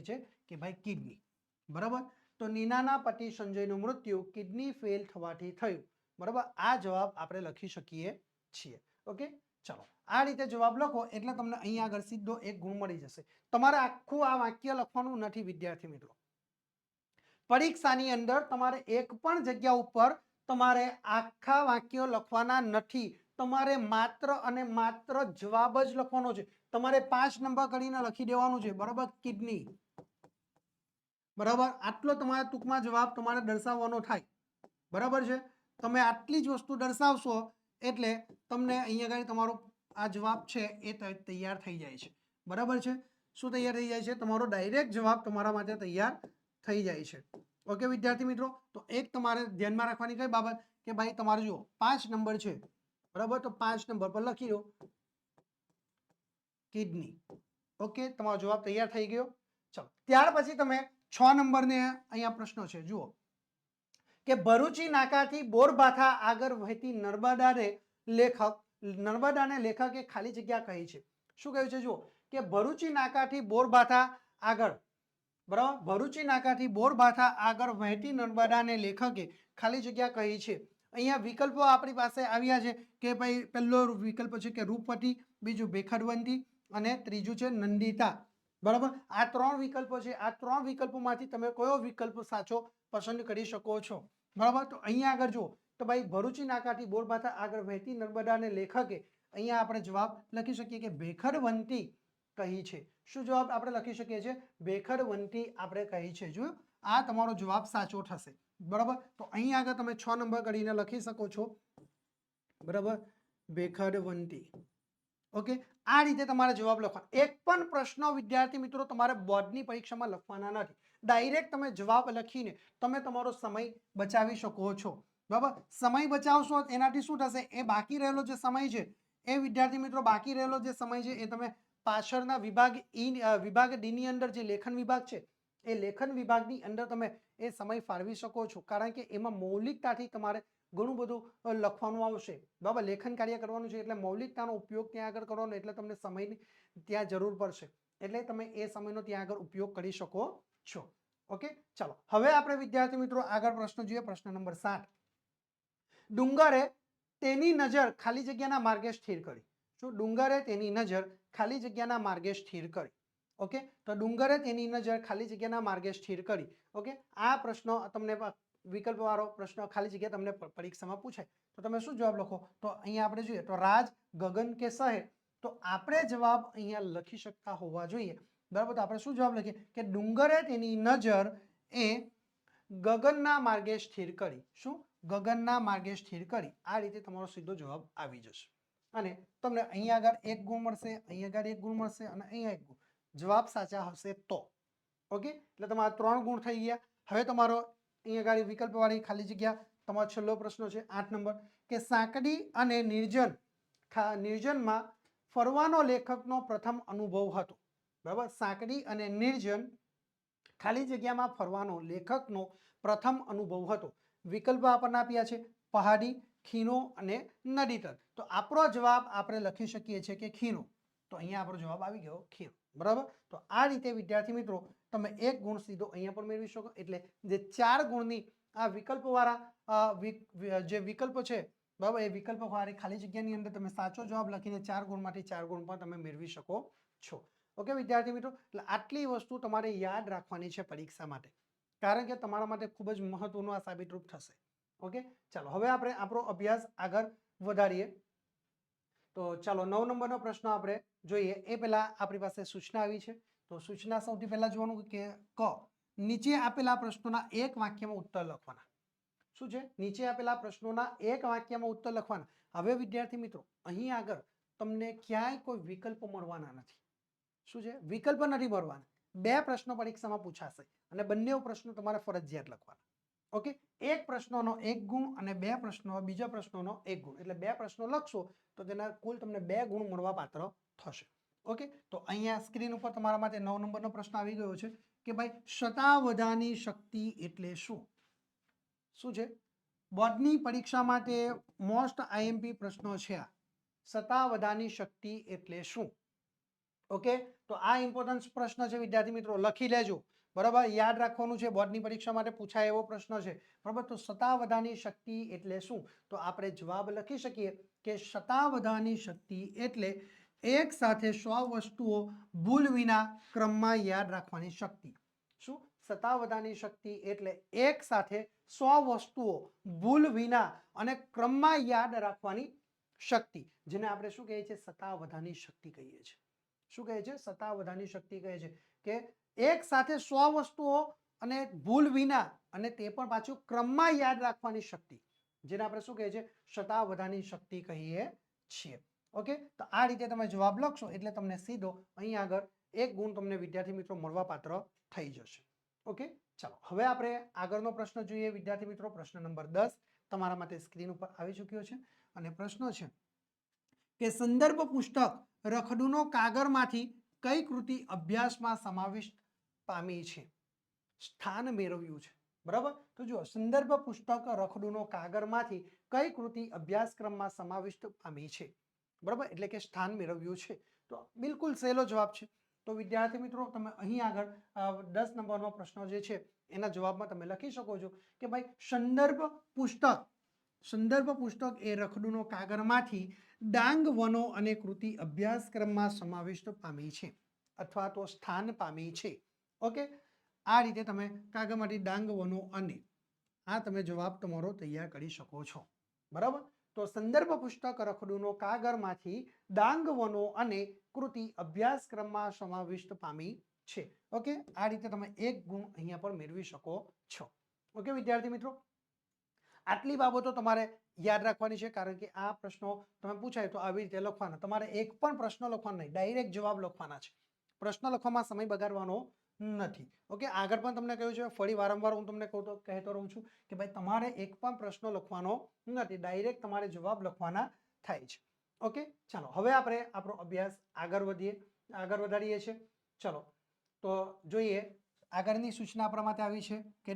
છીએ કે ભાઈ કિડની, બરાબર. તો નીનાના પતિ સંજયનું મૃત્યુ કિડની ફેલ થવાથી થયું, બરાબર. આ જવાબ આપણે લખી શકીએ છીએ. ઓકે, ચાલો આ રીતે જવાબ લખો એટલે તમને અહીંયા આગળ સીધો 1 ગુણ મળી જશે. તમારે આખું આ વાક્ય લખવાનું નથી વિદ્યાર્થી મિત્રો. પરીક્ષાની અંદર તમારે એક પણ જગ્યા ઉપર તમારે આખા વાક્યો લખવાના નથી. તમારે માત્ર અને માત્ર જવાબ જ લખવાનો છે. તમારે 5 નંબર કરીને લખી દેવાનું છે, બરાબર, કિડની, બરાબર. આટલો તમારે ટૂંકમાં જવાબ તમારે દર્શાવવાનો થાય, બરાબર છે. તમે આટલી જ વસ્તુ દર્શાવશો એટલે તમને અહીંયા આગળ તમારો આ જવાબ છે એ તૈયાર થઈ જાય છે, બરાબર છે. શું તૈયાર થઈ જાય છે, તમારો ડાયરેક્ટ જવાબ તમારા માટે તૈયાર થઈ જાય છે. ઓકે વિદ્યાર્થી મિત્રો, તો એક તમારે ધ્યાનમાં રાખવાની કઈ બાબત કે ભાઈ તમારે જુઓ 5 નંબર છે, બરાબર, તો 5 નંબર પર લખી દો કિડની. ઓકે, તમારો જવાબ તૈયાર થઈ ગયો. ચલો ત્યાર પછી તમે 6 નંબરને અહીંયા પ્રશ્નો છે, જુઓ કે ભરૂચી નાકાથી બોરભાઠા આગળ વહેતી નર્મદાને લેખકે ખાલી જગ્યા કહી છે. શું કહ્યું છે, જુઓ કે ભરૂચી નાકાથી બોરભાઠા આગળ, બરાબર, ભરૂચી નાકાથી બોરભાઠા આગળ વહેતી નર્મદાને લેખકે ખાલી જગ્યા કહી છે. અહીંયા વિકલ્પો આપણી પાસે આવ્યા છે કે ભાઈ પહેલો વિકલ્પ છે કે રૂપવતી, બીજું ભેખડવંતી અને ત્રીજું છે નંદિતા, બરાબર. આ 3 વિકલ્પો છે. આ 3 વિકલ્પોમાંથી તમે કયો વિકલ્પ સાચો પસંદ કરી શકો છો, બરાબર. તો અહીંયા આગળ જુઓ તો ભાઈ ભરૂચી નાકાથી બોરભાઠા આગળ વહેતી નર્મદાને લેખકે અહીંયા આપણે જવાબ લખી શકીએ કે ભેખડવંતી કહી છે. શું જવાબ આપણે લખી શકીએ છીએ, ભેખડવંતી આપણે કહી છે. જો આ તમારો જવાબ સાચો થશે, બરાબર. તો અહીંયા આગળ તમે 6 નંબર કરીને લખી શકો છો, બરાબર, ભેખડવંતી. ઓકે, આ રીતે તમારે જવાબ લખવા. એક પણ પ્રશ્ન વિદ્યાર્થી મિત્રો તમારે બોર્ડની પરીક્ષામાં લખવાના નથી. ડાયરેક્ટ તમે જવાબ લખીને તમે તમારો સમય બચાવી શકો છો, બરાબર, સમય બચાવશો એનાથી શું થશે, એ બાકી રહેલો જે સમય છે એ વિદ્યાર્થી મિત્રો બાકી રહેલો જે સમય છે એ તમે પાછળના વિભાગ ડી ની અંદર જે લેખન વિભાગ છે એ લેખન વિભાગની અંદર તમે એ સમય ફાળવી શકો છો, કારણ કે એમાં મૌલિકતાથી તમારે ઘણું બધું લખવાનું આવશે. બરાબર, લેખન કાર્ય કરવાનું છે એટલે મૌલિકતાનો ઉપયોગ ત્યાં આગળ કરવાનો, એટલે તમને સમયની ત્યાં જરૂર પડશે, એટલે તમે એ સમયનો ત્યાં આગળ ઉપયોગ કરી શકો છો. ઓકે, ચાલો હવે આપણે વિદ્યાર્થી મિત્રો આગળ પ્રશ્ન જોઈએ. પ્રશ્ન નંબર 7. ડુંગરે તેની નજર ખાલી જગ્યાના માર્ગે સ્થિર કરી. શું? ડુંગરે તેની નજર ખાલી જગ્યાના માર્ગે સ્થિર કરી. ઓકે, તો ડુંગરે તેની નજર ખાલી જગ્યાના માર્ગે સ્થિર કરી. ઓકે, આ પ્રશ્ન તમને વિકલ્પ વાળો પ્રશ્ન ખાલી જગ્યા તમને પરીક્ષામાં પૂછાય તો તમે શું જવાબ લખો? તો અહીંયા આપણે જોઈએ તો રાજ, ગગન કે શહેર. તો આપણે જવાબ અહીંયા લખી શકતા હોવા જોઈએ. બરાબર, તો આપણે શું જવાબ લખીએ કે ડુંગરે તેની નજર એ ગગનના માર્ગે સ્થિર કરી. શું? ગગનના માર્ગે સ્થિર કરી. આ રીતે તમારો સીધો જવાબ આવી જશે અને તમને અહીંયા આગળ 1 ગુણ મળશે, અહીંયા આગળ 1 ગુણ મળશે અને અહીંયા 1 ગુણ. જવાબ સાચા હશે તો. ઓકે, એટલે તમારા 3 ગુણ થઈ ગયા. હવે તમારો અહીંયા આગળ વિકલ્પવાળી ખાલી જગ્યા તમારો છેલ્લો પ્રશ્ન છે 8 નંબર કે સાંકડી અને નિર્જનમાં ફરવાનો લેખકનો પ્રથમ અનુભવ હતો. બરાબર, સાંકડી અને નિર્જન ખાલી જગ્યામાં ફરવાનો લેખકનો પ્રથમ અનુભવ હતો. વિકલ્પ આપણને આપ્યા છે પહાડી, ખીણો અને નદી તટ. તો આપણો જવાબ આપણે લખી શકીએ છીએ કે ખીણો. તો અહીંયા આપણો જવાબ આવી ગયો ખીણો. બરાબર, તો આ રીતે વિદ્યાર્થી મિત્રો તમે 1 ગુણ સીધો અહીંયા પણ મેળવી શકો. એટલે જે 4 ગુણની આ વિકલ્પવાળા જે વિકલ્પ છે, બરાબર, એ વિકલ્પવાળી ખાલી જગ્યાની અંદર તમે સાચો જવાબ લખીને 4 ગુણમાંથી 4 ગુણ પણ તમે મેળવી શકો છો. ઓકે વિદ્યાર્થી મિત્રો, એટલે આટલી વસ્તુ તમારે યાદ રાખવાની છે પરીક્ષા માટે, કારણ કે તમારા માટે ખૂબ જ મહત્વનું આ સાબિતરૂપ થશે. ઓકે, ચાલો હવે આપણે આપણો અભ્યાસ આગળ વધારીએ. તો ચાલો 9 નંબરનો પ્રશ્ન આપણે જોઈએ. એ પહેલા આપણી પાસે સૂચના આવી છે. તો સૂચના સૌથી પહેલા જોવાનું કે ક નીચે આપેલા પ્રશ્નોના એક વાક્યમાં ઉત્તર લખવાના. શું છે? નીચે આપેલા પ્રશ્નોના એક વાક્યમાં ઉત્તર લખવાના. હવે વિદ્યાર્થી મિત્રો અહીં આગળ તમને ક્યાંય કોઈ વિકલ્પ મળવાના નથી. શું છે? વિકલ્પ નથી મળવાના. 2 પ્રશ્નો પરીક્ષામાં પૂછાશે અને બંને પ્રશ્નો તમારે ફરજિયાત લખવાના. ઓકે, એક પ્રશ્નોનો 1 ગુણ અને 2 પ્રશ્નો બીજા પ્રશ્નોનો 1 ગુણ, એટલે 2 પ્રશ્નો લખશો તો તેના કુલ તમને 2 ગુણ મળવા પાત્ર થશે. ઓકે, તો અહીંયા સ્ક્રીન ઉપર તમારા માટે 9 નંબરનો પ્રશ્ન આવી ગયો છે કે ભાઈ શતાવધાની શક્તિ એટલે શું? શું છે? બોર્ડની પરીક્ષા માટે મોસ્ટ આઈએમપી પ્રશ્નો છે આ. શતાવધાની શક્તિ એટલે શું? ઓકે, તો આ ઇમ્પોર્ટન્ટ પ્રશ્ન છે વિદ્યાર્થી મિત્રો, લખી લેજો. બરાબર, યાદ રાખવાનું છે, બોર્ડની પરીક્ષા માટે પૂછાય એવો પ્રશ્ન છે. બરાબર, તો શતાવધાની શક્તિ એટલે શું? તો આપણે જવાબ લખી શકીએ કે શતાવધાની શક્તિ એટલે એક સાથે 100 વસ્તુઓ ભૂલ વિના ક્રમમાં યાદ રાખવાની શક્તિ. શું? શતાવધાની શક્તિ એટલે એક સાથે 100 વસ્તુઓ ભૂલ વિના અને ક્રમમાં યાદ રાખવાની શક્તિ, જેને આપણે શું કહીએ છીએ? શતાવધાની શક્તિ કહીએ છીએ. શું કહે છે? શતાવધાની શક્તિ કહે છે કે એક સાથે 100 વસ્તુઓ અને ભૂલ વિના અને તે પણ પાછું ક્રમમાં યાદ રાખવાની શક્તિ, જેને આપણે શું કહીએ છીએ? શતાવધાની શક્તિ કહીએ છીએ. ઓકે, તો આ રીતે તમે જવાબ લખશો એટલે તમને સીધો અહીં આગળ 1 ગુણ તમને વિદ્યાર્થી મિત્રો મળવા પાત્ર થઈ જશે. ઓકે, ચાલો હવે આપણે આગળનો પ્રશ્ન જોઈએ વિદ્યાર્થી મિત્રો. પ્રશ્ન નંબર 10 તમારા માટે સ્ક્રીન ઉપર આવી ચૂક્યો છે અને પ્રશ્ન છે કે સંદર્ભ પુસ્તક રખડુનો કાગળમાંથી કઈ કૃતિ અભ્યાસમાં સમાવિષ્ટ પામી છે? સ્થાન મેળવ્યું છે. બરાબર, તો જો સંદર્ભ પુસ્તક રખડુનો કાગળમાંથી કઈ કૃતિ અભ્યાસક્રમમાં સમાવિષ્ટ પામી છે? બરાબર, એટલે કે સ્થાન મેળવ્યું છે. તો બિલકુલ સહેલો જવાબ છે. તો વિદ્યાર્થી મિત્રો તમે અહીં આગળ 10 નંબરનો પ્રશ્ન જે છે એના જવાબમાં તમે લખી શકો છો કે ભાઈ સંદર્ભ પુસ્તક એ રખડુનો કાગળમાંથી ડાંગ વનો અને કૃતિ અભ્યાસક્રમમાં સમાવિષ્ટ પામી છે અથવા તો સ્થાન પામી છે. ઓકે, આ રીતે તમે કાગળમાંથી ડાંગ વનો અને આ તમે જવાબ તમારો તૈયાર કરી શકો છો. બરાબર, તો સંદર્ભ પુસ્તક રખડુનો કાગળમાંથી ડાંગ વનો અને કૃતિ અભ્યાસક્રમમાં સમાવિષ્ટ પામી છે. ઓકે, આ રીતે તમે 1 ગુણ અહીંયા પર મેળવી શકો છો. ઓકે વિદ્યાર્થી મિત્રો, આટલી બાબતો તમારે યાદ રાખવાની છે, કારણ કે આ પ્રશ્નો તમે પૂછાય તો આવી રીતે લખવાના. તમારે એક પણ પ્રશ્ન લખવાનો નહીં, ડાયરેક્ટ જવાબ લખવાના છે. પ્રશ્ન લખવામાં સમય બગાડવાનો નથી. ઓકે, આગળ પણ તમને કહ્યું છે, ફરી વારંવાર હું તમને કહેતો રહું છું કે ભાઈ તમારે એક પણ પ્રશ્ન લખવાનો નથી, ડાયરેક્ટ તમારે જવાબ લખવાના થાય છે. ઓકે, ચાલો હવે આપણે આપણો અભ્યાસ આગળ વધારીએ છીએ. ચલો તો જોઈએ, આગળની સૂચના આપણા માટે આવી છે કે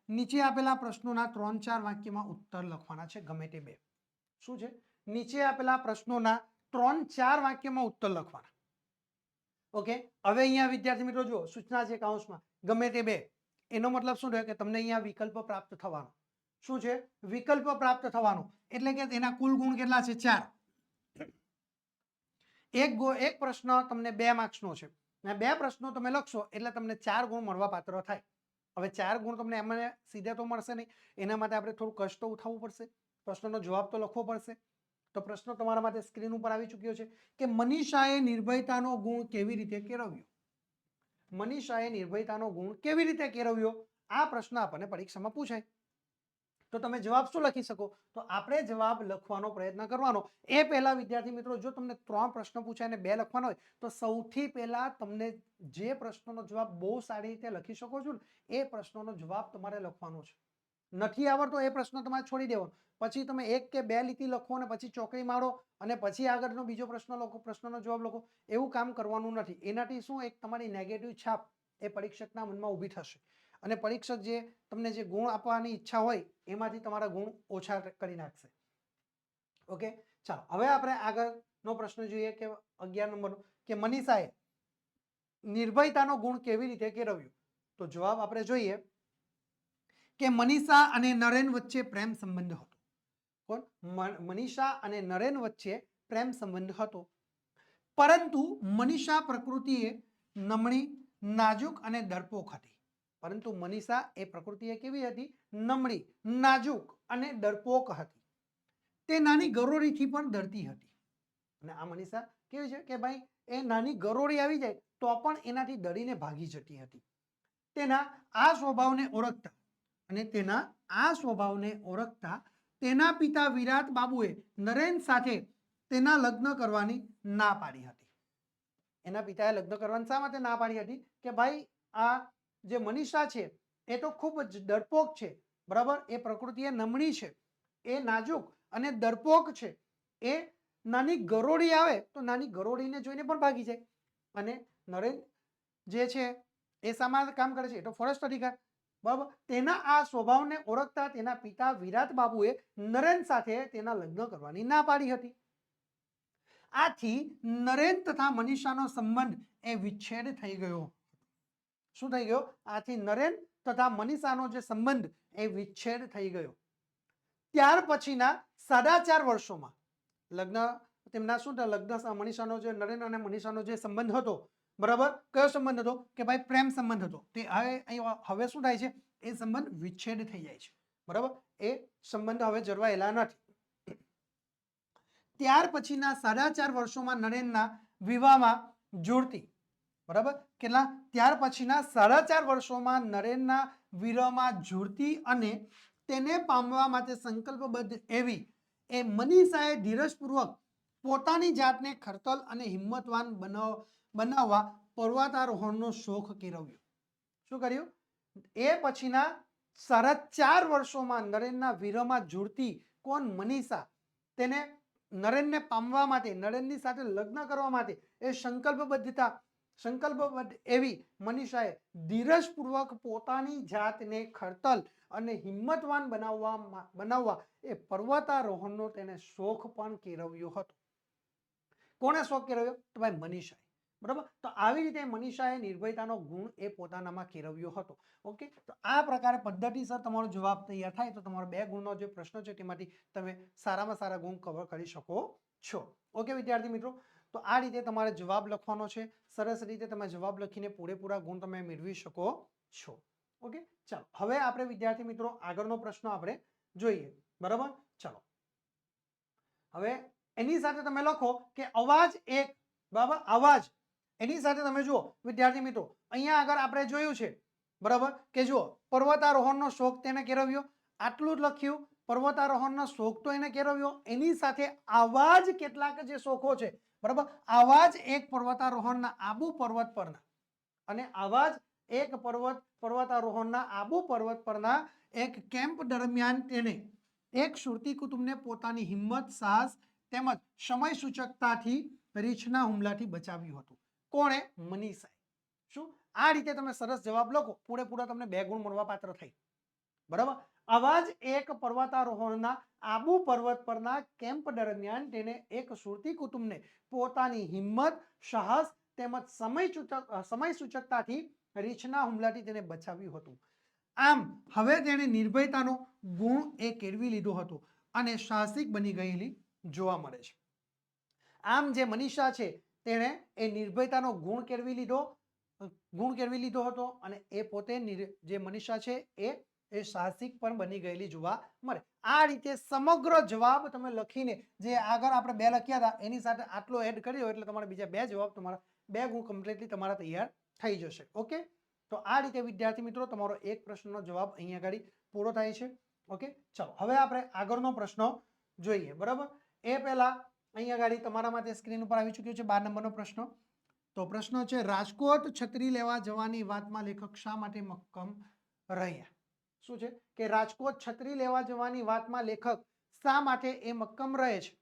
નીચે આપેલા પ્રશ્નોના 3-4 વાક્યમાં ઉત્તર લખવાના છે, ગમે તે બે. શું છે? નીચે આપેલા પ્રશ્નોના 3-4 વાક્યમાં ઉત્તર લખવાના. ઓકે, હવે અહીંયા વિદ્યાર્થી મિત્રો જુઓ, સૂચના છે કૌંસમાં ગમે તે બે. એનો મતલબ શું થયો કે તમને અહીંયા વિકલ્પ પ્રાપ્ત થવાનો. શું છે? વિકલ્પ પ્રાપ્ત થવાનો, એટલે કે તેના કુલ ગુણ કેટલા છે? 4. એક પ્રશ્ન તમને 2 માર્ક્સનો છે, અને 2 પ્રશ્નો તમે લખશો એટલે તમને 4 ગુણ મળવા પાત્ર થાય. હવે 4 ગુણ તમને એમને સીધા તો મળશે નહીં, એના માટે આપણે થોડું કષ્ટ ઉઠાવવું પડશે, પ્રશ્નનો જવાબ તો લખવો પડશે. તો પ્રશ્ન તમારા માટે સ્ક્રીન ઉપર આવી ચૂક્યો છે કે મનીષાએ નિર્ભયતાનો ગુણ કેવી રીતે કેળવ્યો? મનીષાએ નિર્ભયતાનો ગુણ કેવી રીતે કેળવ્યો? આ પ્રશ્ન આપણને પરીક્ષામાં પૂછાય. તો તમે જવાબ શું લખી શકો? તો આપણે જવાબ લખવાનો પ્રયત્ન કરવાનો. એ પહેલા વિદ્યાર્થી મિત્રો, જો તમને 3 પ્રશ્ન પૂછાય અને 2 લખવાનો હોય તો સૌથી પહેલા તમને જે પ્રશ્નનો જવાબ બહુ સારી રીતે લખી શકો છો ને, એ પ્રશ્નનો જવાબ તમારે લખવાનો છે. નથી આવડતો એ પ્રશ્ન તમારે છોડી દેવાનો. પછી તમે 1 કે 2 લીટી લખો અને પછી ચોકડી મારો અને પછી આગળનો બીજો પ્રશ્ન લખો, પ્રશ્નનો જવાબ લખો. એવું કામ કરવાનું નથી. એનાથી શું, એક તમારી નેગેટિવ છાપ એ પરીક્ષકના મનમાં ઊભી થશે, અને પરીક્ષક જે તમને જે ગુણ આપવાની ઈચ્છા હોય એમાંથી તમારા ગુણ ઓછા કરી નાખશે. ઓકે, ચાલો હવે આપણે આગળનો પ્રશ્ન જોઈએ કે 11 નંબરનો, કે મનીષાએ નિર્ભયતાનો ગુણ કેવી રીતે કેળવ્યો? તો જવાબ આપણે જોઈએ કે મનીષા અને નરેન વચ્ચે પ્રેમ સંબંધ હતો. કોણ? મનીષા અને નરેન વચ્ચે પ્રેમ સંબંધ હતો, પરંતુ મનીષા પ્રકૃતિએ નમણી, નાજુક અને ડરપોક હતી. પરંતુ મનીષા એ પ્રકૃતિએ કેવી હતી? નમણી, નાજુક અને ડરપોક હતી. તે નાની ગરોળીથી પણ ડરતી હતી. અને આ મનીષા કેવી છે કે ભાઈ, એ નાની ગરોળી આવી જાય તો પણ એનાથી ડરીને ભાગી જતી હતી. તેના આ સ્વભાવને ઓળખતા તેના પિતા વિરાટ બાબુએ નરેન સાથે તેના લગ્ન કરવાની ના પાડી હતી. એના પિતાએ લગ્ન કરવાની શા માટે ના પાડી હતી? કે ભાઈ, આ જે મનીષા છે એ તો ખૂબ જ ડરપોક છે, બરાબર? એ પ્રકૃતિએ નમણી છે, એ નાજુક અને ડરપોક છે. એ નાની ગરોળી આવે તો નાની ગરોળીને જોઈને પણ ભાગી જાય. અને નરેન જે છે એ શામાં કામ કરે છે? એ તો ફોરેસ્ટ અધિકારી, બરાબર? તેના આ સ્વભાવને ઓળખતા તેના પિતા વિરાટ બાબુએ નરેન સાથે તેના લગ્ન કરવાની ના પાડી હતી. આથી નરેન તથા મનીષાનો સંબંધ એ વિચ્છેદ થઈ ગયો. શું થઈ ગયો? આથી નરેન તથા મનીષાનો જે સંબંધ એ વિચ્છેદ થઈ ગયો. ત્યાર પછીના 4.5 વર્ષોમાં તેમના શું થયા? લગ્ન, મનીષાનો જે નરેન અને મનીષાનો જે સંબંધ હતો, બરાબર? કયો સંબંધ હતો? કે ભાઈ પ્રેમ સંબંધ હતો. તે હવે શું થાય છે? એ સંબંધ વિચ્છેદ થઈ જાય છે, બરાબર? એ સંબંધ હવે જળવાયેલા નથી. ત્યાર પછીના 4.5 વર્ષોમાં નરેનના વિવાહમાં જોડતી, બરાબર? કેટલા? ત્યાર પછીના 4.5 વર્ષોમાં નરેનના વિવાહમાં જોડતી અને તેને પામવા માટે સંકલ્પબદ્ધ એવી એ મનીષાએ ધીરજપૂર્વક પોતાની જાતને ખડતલ અને હિંમતવાન બનાવવા પર્વતારોહણનો શોખ કેળવ્યો. શું કર્યું? એ પછીના 4.5 વર્ષોમાં નરેનના વિરહમાં જોડતી કોણ? મનીષા. તેને નરેનને પામવા માટે, નરેનની સાથે લગ્ન કરવા માટે એ સંકલ્પબદ્ધ એવી મનીષાએ ધીરજપૂર્વક પોતાની જાતને ખડતલ અને હિંમતવાન બનાવવા એ પર્વતારોહણનો તેને શોખ પણ કેળવ્યો હતો. કોણે શોખ કેળવ્યો? તો ભાઈ મનીષાએ, બરાબર? તો આવી રીતે મનીષાએ નિર્ભયતાનો ગુણ એ પોતાનામાં કેળવ્યો હતો. ઓકે, તો આ પ્રકારે પદ્ધતિસર તમારો જવાબ તૈયાર થાય તો તમારો 2 ગુણનો જે પ્રશ્ન છે તેમાંથી તમે સારામાં સારા ગુણ કવર કરી શકો છો. ઓકે વિદ્યાર્થી મિત્રો, તો આ રીતે તમારે જવાબ લખવાનો છે. સરસ રીતે તમે જવાબ લખીને પૂરેપૂરા ગુણ તમે મેળવી શકો છો. ઓકે, ચાલો હવે આપણે વિદ્યાર્થી મિત્રો આગળનો પ્રશ્ન આપણે જોઈએ, બરાબર? ચાલો હવે એની સાથે તમે લખો કે અવાજ એક, બરાબર? અવાજ એની સાથે તમે જુઓ વિદ્યાર્થી મિત્રો, અહીંયા આગળ આપણે જોયું છે, બરાબર? કે જુઓ, પર્વતારોહણનો શોખ તેને કેળવ્યો, આટલું જ લખ્યું. પર્વતારોહણનો શોખ તો એને કેળવ્યો, એની સાથે આવા જ કેટલાક જે શોખો છે, બરાબર? આવા જ એક પર્વતારોહણના આબુ પર્વત પરના, અને આવા જ એક પર્વતારોહણના આબુ પર્વત પરના એક કેમ્પ દરમિયાન તેને એક સુરતી કુટુંબને પોતાની હિંમત, સાહસ તેમજ સમય સૂચકતાથી રીંછના હુમલાથી બચાવ્યું હતું. કોણે? મનીષાએ. શું આ રીતે તમે સરસ જવાબ લખો, પૂરેપૂરા તમને 2 ગુણ મળવા પાત્ર થઈ. બરાબર. આવા જ એક પર્વતારોહણના આબુ પર્વત પરના કેમ્પ દરમિયાન તેને એક સુરતી કુટુંબને પોતાની હિંમત, સાહસ તેમજ સમય સૂચકતાથી રીંછના હુમલાથી તેને બચાવ્યું હતું. આમ હવે તેણે નિર્ભયતાનો ગુણ એ કેળવી લીધો હતો અને સાહસિક બની ગયેલી જોવા મળે છે. આમ જે મનીષા છે તેણે એ નિર્ભયતાનો ગુણ કેળવી લીધો હતો અને એ પોતે જે મનીષા છે એ સાહસિક પણ બની ગયેલી જોવા મળે. આ રીતે સમગ્ર જવાબ તમે લખીને જે આગળ આપણે 2 લખ્યા હતા એની સાથે આટલો એડ કર્યો એટલે તમારા બીજા 2 જવાબ તમારા 2 ગુણ કમ્પ્લીટલી તમારા તૈયાર થઈ જશે. ઓકે, તો આ રીતે વિદ્યાર્થી મિત્રો તમારો એક પ્રશ્નનો જવાબ અહીંયા આગળ પૂરો થાય છે. ઓકે, ચલો હવે આપણે આગળનો પ્રશ્ન જોઈએ. બરાબર. એ પહેલા અહીંયા આગળ તમારા માટે સ્ક્રીન ઉપર આવી ચૂક્યો છે 12 નંબરનો પ્રશ્ન. તો પ્રશ્ન છે, રાજકોટ છત્રી લેવા જવાની વાતમાં લેખક શા માટે મક્કમ રહ્યા? શું છે કે રાજકોટ છત્રી લેવા જવાની વાતમાં લેખક શા માટે એ મક્કમ રહે છે?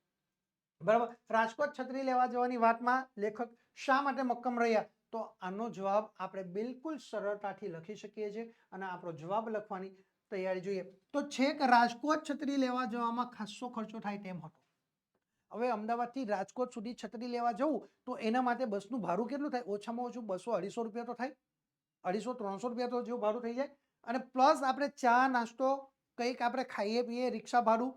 બરાબર. રાજકોટ છત્રી લેવા જવાની વાતમાં લેખક શા માટે મક્કમ રહ્યા? તો આનો જવાબ આપણે બિલકુલ સરળતાથી લખી શકીએ છીએ અને આપણો જવાબ લખવાની તૈયારી જોઈએ. તો છેક રાજકોટ છત્રી લેવા જવામાં ખાસો ખર્ચો થાય તેમ હતો. હવે અમદાવાદથી રાજકોટ સુધી છત્રી લેવા જવું તો એના માટે બસનું ભાડું કેટલું થાય? ઓછામાં ઓછું 200-250 રૂપિયા તો થાય. 250-300 રૂપિયા તો જેવું ભાડું થઈ જાય. અને પ્લસ આપણે ચા નાસ્તો કંઈક આપણે ખાઈએ પીએ, રિક્ષા ભાડું,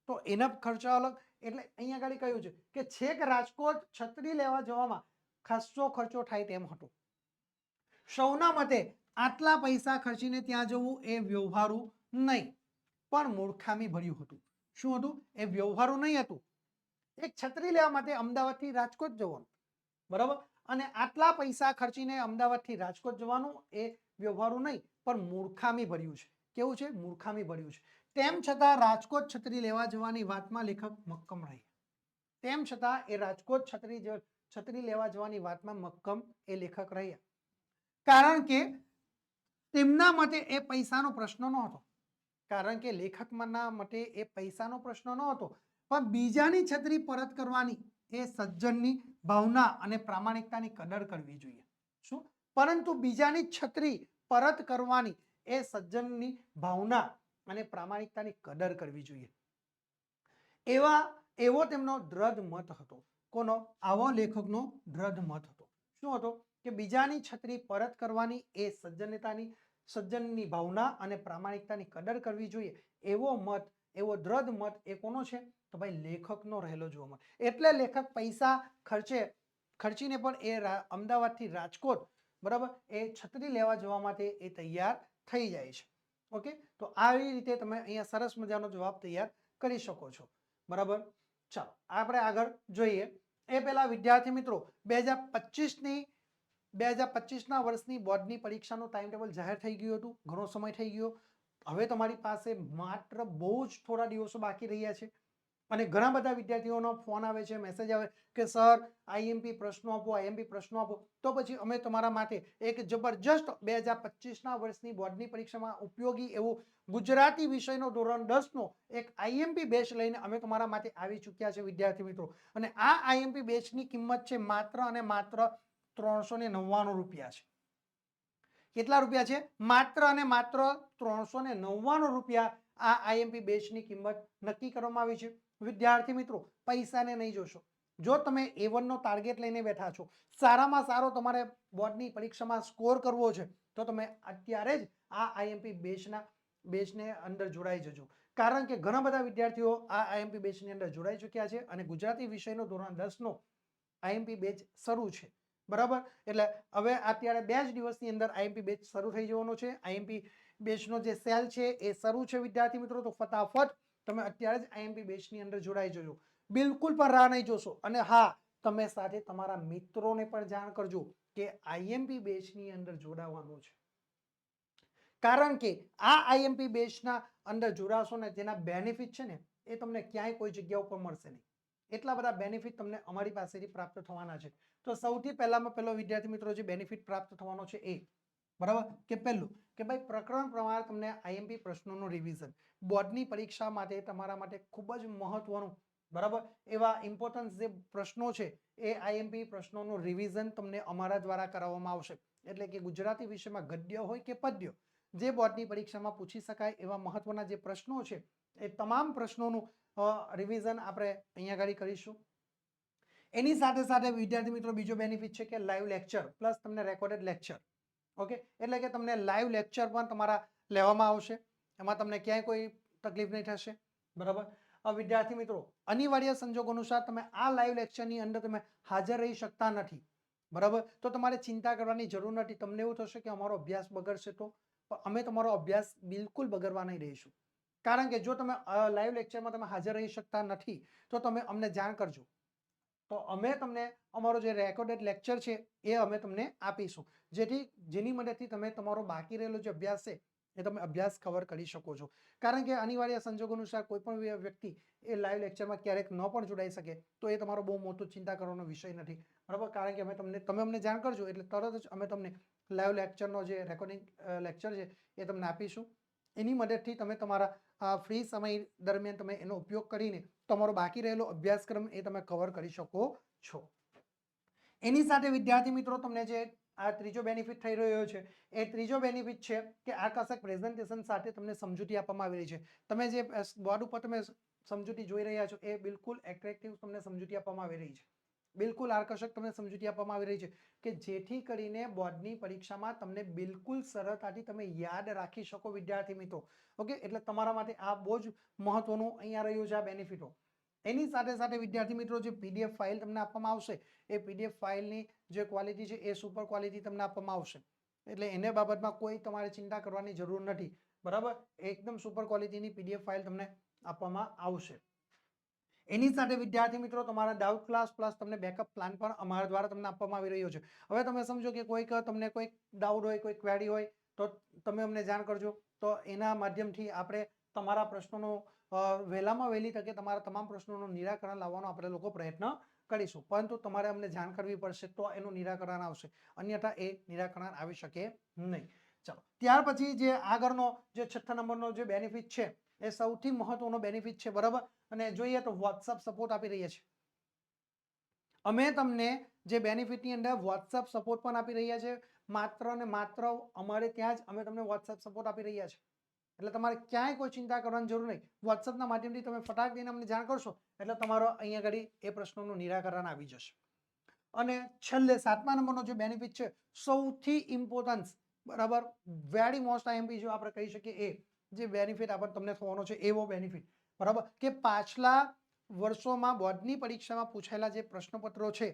તો એના ખર્ચા અલગ. એટલે અહીંયા આગળ કહ્યું છે કે છેક રાજકોટ છત્રી લેવા જવામાં ખાસો ખર્ચો થાય તેમ હતો. સૌના મતે આટલા પૈસા ખર્ચીને ત્યાં જવું એ વ્યવહારુ નહીં, પણ મૂર્ખામી ભર્યું હતું. શું હતું? એ વ્યવહારુ નહીં હતું. એક છત્રી લેવા માટે અમદાવાદથી રાજકોટ જવાનું, બરાબર, અને આટલા પૈસા ખર્ચીને અમદાવાદથી રાજકોટ જવાનું એ વ્યવહારુ નહીં, પણ મૂર્ખામી ભર્યું છે. કેવું છે? મૂર્ખામી ભર્યું છે. તેમ છતાં રાજકોટ છત્રી લેવા જવાની વાતમાં લેખક મક્કમ રહ્યા. તેમ છતાં એ રાજકોટ છત્રી લેવા જવાની વાતમાં મક્કમ એ લેખક રહ્યા. કારણ કે તેમના મતે એ પૈસાનો પ્રશ્ન ન હતો. કારણ કે લેખકના મતે એ પૈસાનો પ્રશ્ન ન હતો, પણ બીજાની છત્રી પરત કરવાની એ સજ્જનની ભાવના અને પ્રામાણિકતાની કદર કરવી જોઈએ. શું? પરંતુ બીજાની છત્રી પરત કરવાની એ સજ્જનની ભાવના અને પ્રામાણિકતાની કદર કરવી જોઈએ. એવો તેમનો દ્રઢ મત હતો. કોનો? આવો લેખકનો દ્રઢ મત હતો. શું હતો? કે બીજાની છત્રી પરત કરવાની એ સજ્જનની ભાવના અને પ્રામાણિકતાની કદર કરવી જોઈએ. એવો મત, એવો દ્રઢ મત એ કોનો છે? તો ભાઈ લેખકનો રહેલો જોવા મળે. એટલે લેખક પૈસા ખર્ચીને પણ એ અમદાવાદથી રાજકોટ, બરાબર, એ છત્રી લેવા જવા માટે એ તૈયાર થઈ જાય છે. ઓકે, તો આવી રીતે તમે અહીંયા સરસ મજાનો જવાબ તૈયાર કરી શકો છો. બરાબર. ચાલો આપણે આગળ જોઈએ. એ પહેલા વિદ્યાર્થી મિત્રો 2025ના વર્ષની બોર્ડની પરીક્ષાનું ટાઈમ ટેબલ જાહેર થઈ ગયું હતું. ઘણો સમય થઈ ગયો. હવે તમારી પાસે માત્ર બહુ જ થોડા દિવસો બાકી રહ્યા છે અને ઘણા બધા વિદ્યાર્થીઓનો ફોન આવે છે, મેસેજ આવે કે સર આઈએમપી પ્રશ્નો આપો, આઈએમપી પ્રશ્નો આપો. તો પછી અમે તમારા માટે એક જબરજસ્ત 2025ના વર્ષની બોર્ડની પરીક્ષામાં ઉપયોગી એવું ગુજરાતી વિષયનો ધોરણ 10નો એક આઈએમપી બેચ લઈને અમે તમારા માટે આવી ચૂક્યા છે વિદ્યાર્થી મિત્રો. અને આ આઈએમપી બેચની કિંમત છે માત્ર અને માત્ર 399 રૂપિયા છે. કેટલા રૂપિયા છે? માત્ર અને માત્ર 399 રૂપિયા આ આઈએમપી બેચની કિંમત નક્કી કરવામાં આવી છે. વિદ્યાર્થી મિત્રો, પૈસાને નહીં જોશો. જો તમે A1 નો ટાર્ગેટ લઈને બેઠા છો, સારામાં સારો તમારે બોર્ડની પરીક્ષામાં સ્કોર કરવો છે, તો તમે અત્યારે જ આ આઈએમપી બેચને અંદર જોડાઈ જજો. કારણ કે ઘણા બધા વિદ્યાર્થીઓ આ આઈએમપી બેચની અંદર જોડાઈ ચૂક્યા છે અને ગુજરાતી વિષયનો ધોરણ 10નો આઈએમપી બેચ શરૂ છે. બરાબર. એટલે હવે અત્યારે 2 જ દિવસની અંદર આઈએમપી બેચ શરૂ થઈ જવાનો છે. આઈએમપી બેચનો જે સેલ છે એ શરૂ છે વિદ્યાર્થી મિત્રો. તો ફટાફટ તમે અત્યારે જ આઈએમપી બેચની અંદર જોડાઈ જજો. બિલકુલ પણ રાહ નહીં જોશો. અને હા, તમે સાથે તમારા મિત્રોને પણ જાણ કરજો કે આઈએમપી બેચની અંદર જોડાવાનું છે. કારણ કે આ આઈએમપી બેચના અંદર જોડાશો ને તેના બેનિફિટ છે ને એ તમને ક્યાંય કોઈ જગ્યા ઉપર મળશે નહીં. એટલા બધા બેનિફિટ તમને અમારી પાસેથી પ્રાપ્ત થવાના છે. તો સૌથી પહેલામાં પહેલો વિદ્યાર્થી મિત્રો જે બેનિફિટ પ્રાપ્ત થવાનો છે એ, બરાબર કે પહેલું કે ભાઈ પ્રકરણ પ્રમાણે તમને આઈએમપી પ્રશ્નોનું રિવિઝન બોર્ડની પરીક્ષા માટે તમારા માટે ખૂબ જ મહત્વનું બરાબર એવા ઇમ્પોર્ટન્સ જે પ્રશ્નો છે એ આઈએમપી પ્રશ્નોનું રિવિઝન તમને અમારા દ્વારા કરાવવામાં આવશે એટલે કે ગુજરાતી વિષયમાં ગદ્ય હોય કે પદ્ય જે બોર્ડની પરીક્ષામાં પૂછી શકાય એવા મહત્વના જે પ્રશ્નો છે એ તમામ પ્રશ્નોનું રિવિઝન આપણે અહીંયા આગળ કરીશું એની સાથે સાથે વિદ્યાર્થી મિત્રો બીજો બેનિફિટ છે કે લાઈવ લેક્ચર પ્લસ તમને રેકોર્ડેડ લેક્ચર ઓકે એટલે કે તમને લાઈવ લેક્ચર પણ તમારા લેવામાં આવશે એમાં તમને ક્યાંય કોઈ તકલીફ નહીં થશે બરાબર વિદ્યાર્થી મિત્રો અનિવાર્ય સંજોગો અનુસાર તમે આ લાઈવ લેક્ચરની અંદર તમે હાજર રહી શકતા નથી બરાબર તો તમારે ચિંતા કરવાની જરૂર નથી તમને એવું થશે કે અમારો અભ્યાસ બગડશે તો અમે તમારો અભ્યાસ બિલકુલ બગડવા નહીં રહીશું કારણ કે જો તમે લાઈવ લેક્ચરમાં તમે હાજર રહી શકતા નથી તો તમે અમને જાણ કરજો તો અમે તમને અમારો જે રેકોર્ડેડ લેક્ચર છે એ અમે તમને આપીશું જેની મદદથી તમે તમારો બાકી રહેલો જે અભ્યાસ છે એ તમે અભ્યાસ કવર કરી શકો છો કારણ કે અનિવાર્ય સંજોગો અનુસાર કોઈ પણ વ્યક્તિ એ લાઈવ લેક્ચરમાં ક્યારેક ન પણ જોડાઈ શકે તો એ તમારો બહુ મોટો ચિંતા કરવાનો વિષય નથી બરાબર કારણ કે તમે અમને જાણ કરજો એટલે તરત જ અમે તમને લાઈવ લેક્ચરનો જે રેકોર્ડિંગ લેક્ચર છે એ તમને આપીશું એની મદદથી તમે તમારા ફ્રી સમય દરમિયાન તમે એનો ઉપયોગ કરીને તમારો બાકી રહેલો અભ્યાસક્રમ એ તમે કવર કરી શકો છો એની સાથે વિદ્યાર્થી મિત્રો તમને જે આ ત્રીજો બેનિફિટ થઈ રહ્યો છે એ ત્રીજો બેનિફિટ છે કે આકર્ષક પ્રેઝન્ટેશન સાથે તમને સમજૂતી આપવામાં આવી રહી છે તમે જે બોર્ડ ઉપર તમે સમજૂતી જોઈ રહ્યા છો એ બિલકુલ એટ્રેક્ટિવ તમને સમજૂતી આપવામાં આવી રહી છે બિલકુલ આકર્ષક તમને સમજૂતી આપવામાં આવી રહી છે કે જેથી કરીને બોર્ડની પરીક્ષામાં તમને બિલકુલ સરળતાથી તમે યાદ રાખી શકો વિદ્યાર્થી મિત્રો ઓકે એટલે તમારા માટે આ બહુ જ મહત્વનું અહીંયા રહ્યું છે આ બેનિફિટો એની સાથે સાથે વિદ્યાર્થી મિત્રો જે પીડીએફ ફાઇલ તમને આપવામાં આવશે એ પીડીએફ ફાઇલની જે ક્વોલિટી છે એ સુપર ક્વોલિટી તમને આપવામાં આવશે એટલે એને બાબતમાં કોઈ તમારે ચિંતા કરવાની જરૂર નથી બરાબર એકદમ સુપર ક્વોલિટીની પીડીએફ ફાઇલ તમને આપવામાં આવશે એની સાથે વિદ્યાર્થી મિત્રો તમારા ડાઉટ ક્લાસ પ્લસ તમને બેકઅપ પ્લાન પણ અમારા દ્વારા તમને આપવામાં આવી રહ્યો છે હવે તમે સમજો કે તમને કોઈક ડાઉટ હોય કોઈ ક્વેરી હોય તો તમે અમને જાણ કરજો તો એના માધ્યમથી આપણે તમારા પ્રશ્નોનો વહેલામાં વહેલી તકે તમારા તમામ પ્રશ્નોનું નિરાકરણ લાવવાનો આપણે લોકો પ્રયત્ન કરીશું પરંતુ તમારે અમને જાણ કરવી પડશે તો એનું નિરાકરણ આવશે અન્યથા એ નિરાકરણ આવી શકે નહીં ચાલો ત્યાર પછી જે આગળનો જે 6થા નંબરનો જે બેનિફિટ છે એ સૌથી મહત્વનો બેનિફિટ છે બરાબર અને જોઈએ તો વોટ્સઅપ સપોર્ટ આપી રહ્યા છે અમે તમને જે બેનિફિટની અંદર વોટ્સઅપ સપોર્ટ પણ આપી રહ્યા છે માત્ર ને માત્ર અમારે ત્યાં જ અમે તમને વોટ્સઅપ સપોર્ટ આપી રહ્યા છે એટલે તમારે ક્યાંય કોઈ ચિંતા કરવાની જરૂર નહીં વોટ્સઅપના માધ્યમથી તમે ફટાક દઈને અમને જાણ કરશો એટલે તમારો અહીંયા આગળ એ પ્રશ્નોનું નિરાકરણ આવી જશે અને છેલ્લે 7મા નંબરનો જે બેનિફિટ છે સૌથી ઇમ્પોર્ટન્સ બરાબર વેરી મોસ્ટ આઈએમપી જો આપણે કહી શકીએ એ જે બેનિફિટ આપણે તમને થવાનો છે એવો બેનિફિટ બરાબર કે પાછલા વર્ષોમાં બોર્ડની પરીક્ષામાં પૂછાયેલા જે પ્રશ્નપત્રો છે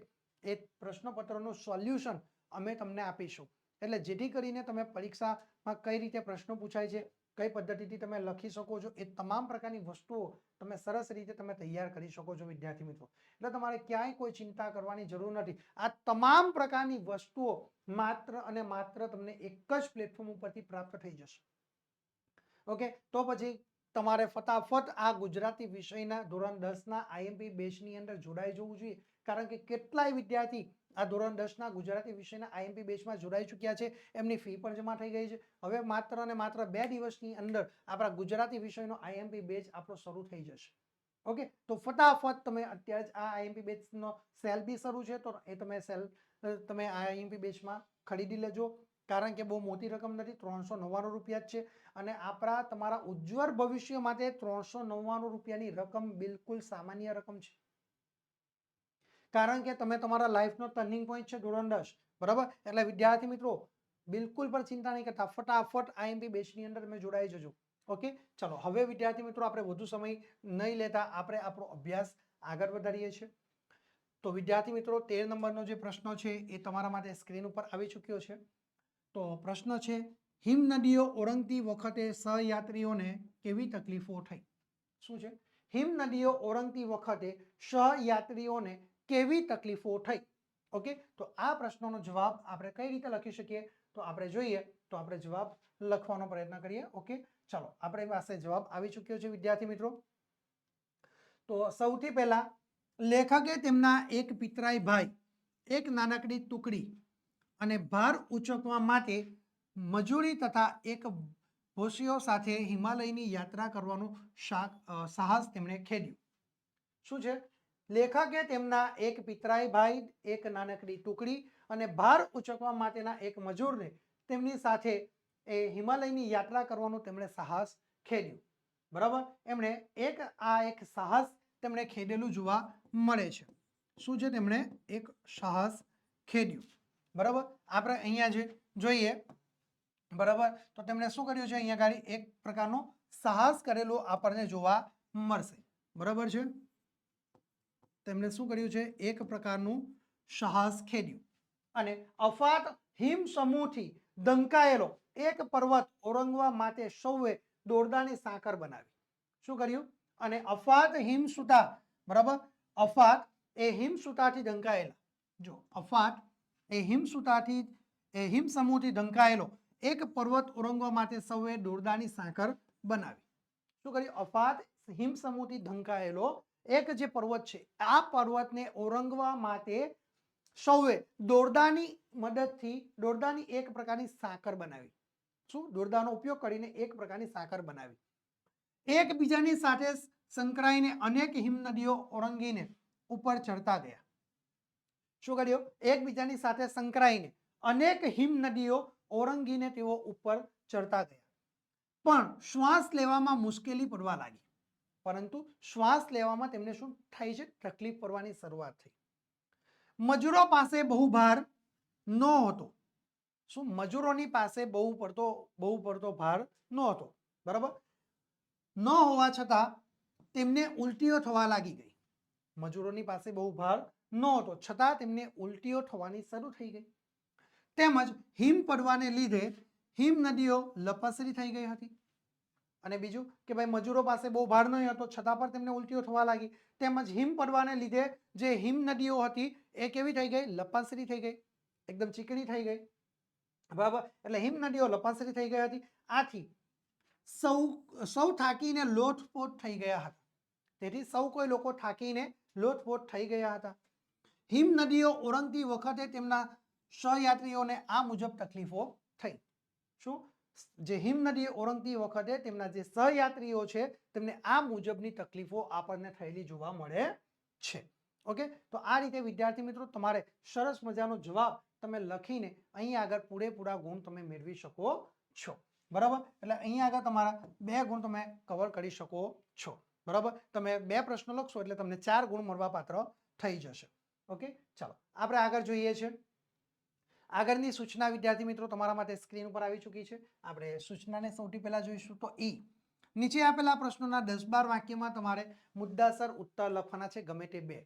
એ પ્રશ્નપત્રોનું સોલ્યુશન અમે તમને આપીશું એટલે જેથી કરીને તમે પરીક્ષામાં કઈ રીતે પ્રશ્નો પૂછાય છે કઈ પદ્ધતિથી તમે લખી શકો છો એ તમામ પ્રકારની વસ્તુઓ તમે સરસ રીતે તમે તૈયાર કરી શકો છો વિદ્યાર્થી મિત્રો એટલે તમારે ક્યાંય કોઈ ચિંતા કરવાની જરૂર નથી આ તમામ પ્રકારની વસ્તુઓ માત્ર અને માત્ર તમને એક જ પ્લેટફોર્મ ઉપરથી પ્રાપ્ત થઈ જશે ઓકે તો પછી તમારે ફટાફટ આ ગુજરાતી વિષયના ધોરણ 10ના આઈએમપી બેચની અંદર જોડાઈ જવું જોઈએ કારણ કે કેટલાય વિદ્યાર્થી આ ધોરણ 10ના ગુજરાતી વિષયના આઈએમપી બેચમાં જોડાઈ ચૂક્યા છે એમની ફી પણ જમા થઈ ગઈ છે હવે માત્ર ને માત્ર 2 દિવસની અંદર આપણા ગુજરાતી વિષયનો આઈએમપી બેચ આપણો શરૂ થઈ જશે ઓકે તો ફટાફટ તમે અત્યારે જ આ આઈએમપી બેચનો સેલ બી શરૂ છે તો એ તમે આ આઈએમપી બેચમાં ખરીદી લેજો કારણ કે બહુ મોટી રકમ નથી 399 રૂપિયા જ છે અને આપણા તમારા ઉજ્જવળ ભવિષ્ય માટે 399 રૂપિયાની રકમ બિલકુલ સામાન્ય રકમ છે કારણ કે તમે તમારા લાઈફનો ટર્નિંગ પોઈન્ટ છે ધોરણ 10 બરાબર એટલે વિદ્યાર્થી મિત્રો બિલકુલ પણ ચિંતા નહીં કરતા ફટાફટ આઈએમપી બેચની અંદર તમે જોડાઈ જજો ઓકે ચલો હવે વિદ્યાર્થી મિત્રો આપણે વધુ સમય નહીં લેતા આપણે આપણો અભ્યાસ આગળ વધારીએ છીએ તો વિદ્યાર્થી મિત્રો 13 નંબરનો જે પ્રશ્ન છે એ તમારા માટે સ્ક્રીન ઉપર આવી ચૂક્યો છે તો પ્રશ્ન છે હિમનદીઓ ઓળંગતી વખતે સહયાત્રીઓને કેવી તકલીફો થઈ શું છે હિમનદીઓ ઓળંગતી વખતે સહયાત્રીઓને કેવી તકલીફો થઈ ઓકે તો આ પ્રશ્નનો જવાબ આપણે કઈ રીતે લખી શકીએ તો આપણે જોઈએ તો આપણે જવાબ લખવાનો પ્રયત્ન કરીએ ઓકે ચાલો આપણી પાસે જવાબ આવી ચૂક્યો છે વિદ્યાર્થી મિત્રો તો સૌથી પહેલા લેખકે તેમના એક પિતરાઈ ભાઈ એક નાનકડી ટુકડી અને ભાર ઉચકવા માટે મજૂરી તથા એક ભોશીઓ સાથે હિમાલયની યાત્રા કરવાનું સાહસ તેમણે ખેડ્યું. શું છે? લેખકે તેમના એક પિતરાઈ ભાઈ, એક નાનકડી ટુકડી અને ભાર ઉચકવા માટેના એક મજૂરને તેમની સાથે એ હિમાલયની યાત્રા કરવાનું તેમણે સાહસ ખેડ્યું. બરાબર, એમણે એક સાહસ તેમણે ખેડેલું જોવા મળે છે. શું છે? તેમણે એક સાહસ ખેડ્યું. બરાબર, આપણે અહીંયા જે જોઈએ, બરાબર, તો તેમણે શું કર્યું છે? અહીંયા ગાડી એક પ્રકારનો સાહસ કરેલું આપણને જોવા મળશે. બરાબર છે, તેમણે શું કર્યું છે? એક પ્રકારનું સાહસ ખેડ્યું. અને અફાટ હિમ સમૂહથી ઢંકાયેલો એક પર્વત ઓળંગવા માટે સૌએ દોરડાની સાંકળ બનાવી. શું કર્યું? અને અફાટ હિમસુતા, બરાબર, અફાટ એ હિમસુતાથી ઢંકાયેલા, જો અફાટ એ હિમસુતાથી એ હિમ સમૂહથી ઢંકાયેલો એક પર્વત ઓળંગવા માટે સૌએ દોરડાની સાંકળ બનાવી. શું કર્યું? અફાટ હિમ સમૂહથી ઢંકાયેલો એક જે પર્વત છે, આ પર્વતને ઓળંગવા માટે સૌએ દોરડાની મદદથી દોરડાની એક પ્રકારની સાંકળ બનાવી. શું? દોરડાનો ઉપયોગ કરીને એક પ્રકારની સાંકળ બનાવી. એકબીજાની સાથે સંકળાઈને અનેક હિમનદીઓ ઓળંગીને ઉપર ચડતા ગયા. શું કર્યું? એકબીજાની સાથે સંકળાઈને અનેક હિમનદીઓ ઓળંગીને તેઓ ઉપર ચડતા ગયા. પણ શ્વાસ લેવામાં મુશ્કેલી પડવા લાગી. પરંતુ શ્વાસ લેવામાં તેમને શું થાય છે? તકલીફ પડવાની શરૂઆત થઈ. મજૂરો પાસે બહુ ભાર ન હતો. શું? મજૂરોની પાસે બહુ પડતો ભાર ન હતો. બરાબર, ન હોવા છતાં તેમને ઉલટીઓ થવા લાગી ગઈ. મજૂરોની પાસે બહુ ભાર ન હતો, છતાં તેમને ઉલટીઓ થવાની શરૂ થઈ ગઈ. તેમજ હિમ પડવાને લીધે હિમ નદીઓ લપસરી થઈ ગઈ હતી. અને બીજું કે ભાઈ મજૂરો પાસે બહુ ભાર નહીં હતો, છતાં પણ તેમને ઉલટીઓ થવા લાગી. તેમજ હિમ પડવાને લીધે જે હિમ નદીઓ હતી એ કેવી થઈ ગઈ? લપાસરી થઈ ગઈ, એકદમ ચીકણી થઈ ગઈ. બરાબર, એટલે હિમ નદીઓ લપાસરી થઈ ગઈ હતી. આથી સૌ થાકીને લોથપોથ થઈ ગયા હતા. તેથી સૌ કોઈ લોકો થાકીને લોથપોથ થઈ ગયા હતા. હિમ નદીઓ ઓળંગતી વખતે તેમના સહયાત્રીઓને આ મુજબ તકલીફો થઈ. શું? જે હિમ નદી ઓળંગતી વખતે તેમના જે સહયાત્રીઓ છે તેમને આ મુજબની તકલીફો આપણને થયેલી જોવા મળે છે. ઓકે, તો આ રીતે વિદ્યાર્થી મિત્રો તમારે સરસ મજાનો જવાબ તમે લખીને અહીં આગળ પૂરેપૂરા ગુણ તમે મેળવી શકો છો. બરાબર, એટલે અહીં આગળ તમારા 2 ગુણ તમે કવર કરી શકો છો. બરાબર, તમે 2 પ્રશ્નો લખશો એટલે તમને 4 ગુણ મળવા પાત્ર થઈ જશે. ઓકે, ચાલો આપણે આગળ જોઈએ છે. આગળની સૂચના વિદ્યાર્થી મિત્રો તમારા માટે સ્ક્રીન ઉપર આવી ચૂકી છે. આપણે સૂચનાને સૌથી પહેલા જોઈશું તો નીચે આપેલા પ્રશ્નોના 10-12 વાક્યમાં તમારે મુદ્દાસર ઉત્તર લખવાના છે, ગમે તે 2,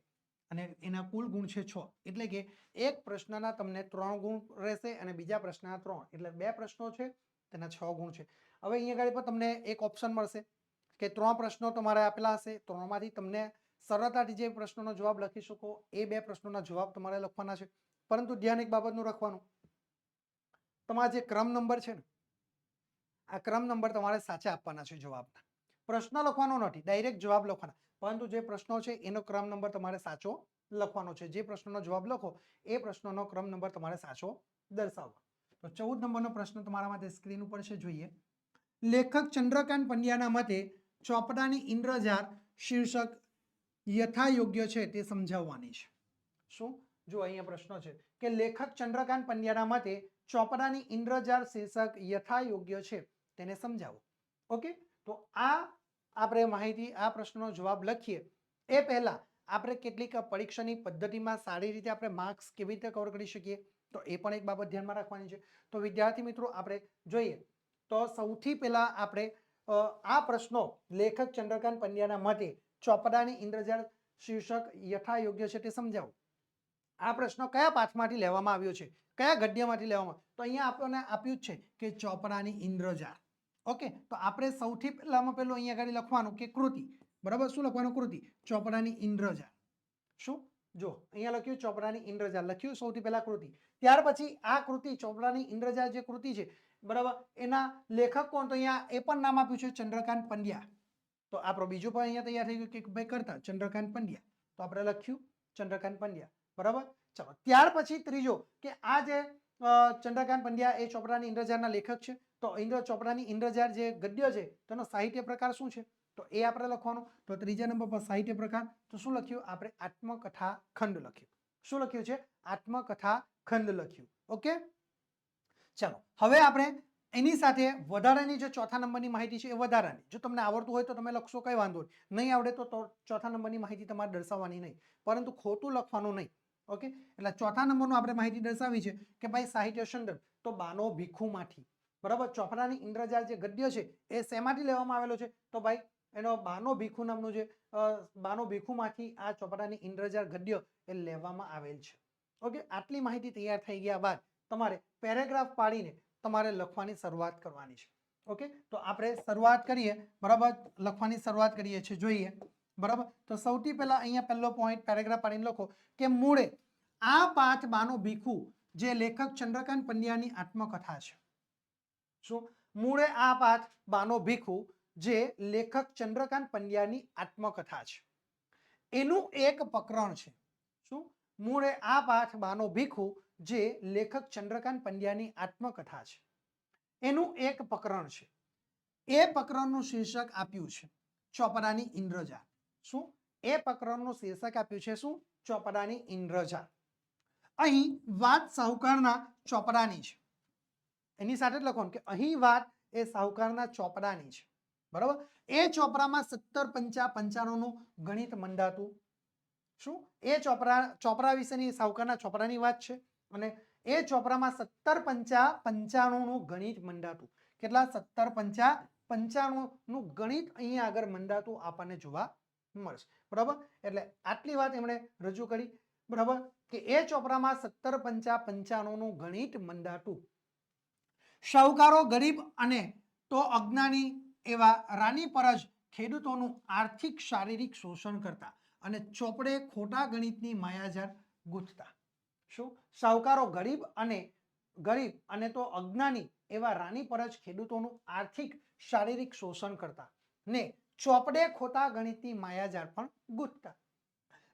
અને એના કુલ ગુણ છે 6. એટલે કે એક પ્રશ્નના તમને 3 ગુણ રહેશે અને બીજા પ્રશ્નના 3, એટલે 2 પ્રશ્નો છે તેના 6 ગુણ છે. હવે અહીંયા આગળ પણ તમને એક ઓપ્શન મળશે કે 3 પ્રશ્નો તમારે આપેલા હશે, 3માંથી તમને સરળતાથી જે પ્રશ્નોનો જવાબ લખી શકો એ 2 પ્રશ્નોના જવાબ તમારે લખવાના છે. પરંતુ ધ્યાન એક બાબતનું રાખવાનું, તમારા જે ક્રમ નંબર છે ને, આ ક્રમ નંબર તમારે સાચા આપવાના છે જવાબના. પ્રશ્ન લખવાનો નથી, ડાયરેક્ટ જવાબ લખવાના. પરંતુ જે પ્રશ્નો છે એનો ક્રમ નંબર તમારે સાચો લખવાનો છે. જે પ્રશ્નનો જવાબ લખો એ પ્રશ્નનો ક્રમ નંબર તમારે સાચો દર્શાવવાનો. તો 14 નંબરનો પ્રશ્ન તમારા માટે સ્ક્રીન ઉપર છે, જોઈએ. લેખક ચંદ્રકાંત પંડ્યાના મતે ચોપડાની ઇન્દ્રજાળ શીર્ષક યથાયોગ્ય છે તે સમજાવવાની છે. શું? જો અહીંયા પ્રશ્ન છે કે લેખક ચંદ્રકાંત પંડ્યાના મતે ચોપડાની ઇન્દ્રજાળ શીર્ષક યથાયોગ્ય છે તેને સમજાવો. ઓકે, તો આ આપણે માહિતી, આ પ્રશ્નનો જવાબ લખીએ એ પહેલા આપણે કેટલીક પરીક્ષાની પદ્ધતિમાં સારી રીતે આપણે માર્ક્સ કેવી રીતે કવર કરી શકીએ તો એ પણ એક બાબત ધ્યાનમાં રાખવાની છે. તો વિદ્યાર્થી મિત્રો આપણે જોઈએ તો સૌથી પહેલા આપણે આ પ્રશ્નો લેખક ચંદ્રકાંત પંડ્યાના મતે ચોપડાની ઇન્દ્રજાળ શીર્ષક યથાયોગ્ય છે તે સમજાવો. આ પ્રશ્ન કયા પાઠમાંથી લેવામાં આવ્યો છે, કયા ગદ્યમાંથી લેવામાં? તો અહીંયા આપણને આપ્યું જ છે કે ચોપડાની ઇન્દ્રજાળ. ઓકે, તો આપણે સૌથી પહેલામાં પહેલું અહીંયા આગળ લખવાનું કે કૃતિ. બરાબર, શું લખવાનું? કૃતિ. ચોપડાની ઇન્દ્રજાળ. શું? જો અહીંયા લખ્યું ચોપડાની ઇન્દ્રજાળ, લખ્યું સૌથી પહેલા કૃતિ. ત્યાર પછી આ કૃતિ ચોપડાની ઇન્દ્રજાળ જે કૃતિ છે, બરાબર, એના લેખક કોણ? તો અહીંયા એ પણ નામ આપ્યું છે ચંદ્રકાંત પંડ્યા. તો આપણો બીજું પણ અહીંયા તૈયાર થઈ ગયું કે ભાઈ કરતા ચંદ્રકાંત પંડ્યા. તો આપણે લખ્યું ચંદ્રકાંત પંડ્યા. બરાબર, ચલો ત્યાર પછી ત્રીજો કે આ જે ચંદ્રકાંત પંડ્યા એ ચોપડાની ઇન્દ્રજાળના લેખક છે. તો ચોપડાની ઇન્દ્રજાળ જે ગદ્ય છે તેનો સાહિત્ય પ્રકાર શું છે? તો એ આપણે લખવાનું. તો ત્રીજા નંબર પર સાહિત્ય પ્રકાર. તો શું લખ્યું આપણે? આત્મકથા ખંડ લખ્યું. શું લખ્યું છે? આત્મકથા ખંડ લખ્યું. ઓકે, ચાલો હવે આપણે એની સાથે વધારાની જે ચોથા નંબરની માહિતી છે એ વધારાની, જો તમને આવડતું હોય તો તમે લખશો, કઈ વાંધો નહીં આવડે તો ચોથા નંબરની માહિતી તમારે દર્શાવવાની નહીં, પરંતુ ખોટું લખવાનું નહીં. ઓકે, એટલે ચોથા નંબરનું આપણે માહિતી દર્શાવી છે કે ભાઈ સાહિત્ય સંદર્ભ તો બાનો ભીખુમાંથી, બરાબર. ચોપડાની ઇન્દ્રજાળ જે ગદ્ય છે એ શેમાંથી લેવામાં આવેલો છે? તો ભાઈ એનો બાનો ભીખુ નામનું જે બાનો ભીખુમાંથી આ ચોપડાની ઇન્દ્રજાળ ગદ્ય એ લેવામાં આવેલ છે. ઓકે, આટલી માહિતી તૈયાર થઈ ગયા બાદ તમારે પેરેગ્રાફ પાડીને તમારે લખવાની શરૂઆત કરવાની છે. ઓકે, તો આપણે શરૂઆત કરીએ, બરાબર. લખવાની શરૂઆત કરીએ છીએ, જોઈએ, બરાબર. તો સૌથી પહેલા અહીંયા પહેલો પોઈન્ટ પેરેગ્રાફ પાડીને લખો કે મૂળે આ પાઠ બાનો ભીખુ જે લેખક ચંદ્રકાંત પંડ્યાની આત્મકથા છે. શું? મૂળે આ પાઠ બાનો ભીખુ જે લેખક ચંદ્રકાંત પંડ્યાની આત્મકથા છે એનું એક પ્રકરણ છે. શું? મૂળે આ પાઠ બાનો ભીખુ જે લેખક ચંદ્રકાંત પંડ્યાની આત્મકથા છે એનું એક પ્રકરણ છે. એ પ્રકરણનું શીર્ષક આપ્યું છે ચોપડાની ઇન્દ્રજાળ. શું? એ પ્રકરણનું શીર્ષક આપ્યું છે શું? ચોપડાની ઇન્દ્રજાળ. અહીં વાત સાહુકારના ચોપડાની છે. એની સાથે જ લખો કે અહીં વાત એ સાહુકારના ચોપડાની છે, બરાબર. એ ચોપડામાં 17 પંચા 95નું ગણિત મંડાતું. શું? એ ચોપડા વિશેની સાહુકારના ચોપડાની વાત છે અને એ ચોપડામાં 17 પંચા 95નું ગણિત મંડાતું. કેટલા? 17 પંચા 95નું ગણિત અહીંયા આગળ મંડાતું આપણને જોવા મળશે, બરાબર. એટલે આટલી વાત એમણે રજૂ કરી, બરાબર, કે એ ચોપડામાં 17 પંચા 95નું ગણિત મંડાતું. શાહુકારો ગરીબ અને તો અજ્ઞાની એવા રાની પરજ ખેડૂતોનું આર્થિક શારીરિક શોષણ કરતા અને ચોપડે ખોટા ગણિતની માયાજાળ ગૂંથતા. શું? શાહુકારો ગરીબ અને તો અજ્ઞાની એવા રાની પરજ ખેડૂતોનું આર્થિક શારીરિક શોષણ કરતા ને ચોપડે ખોટા ગણિતની માયાજાળ પણ ગૂંથતા.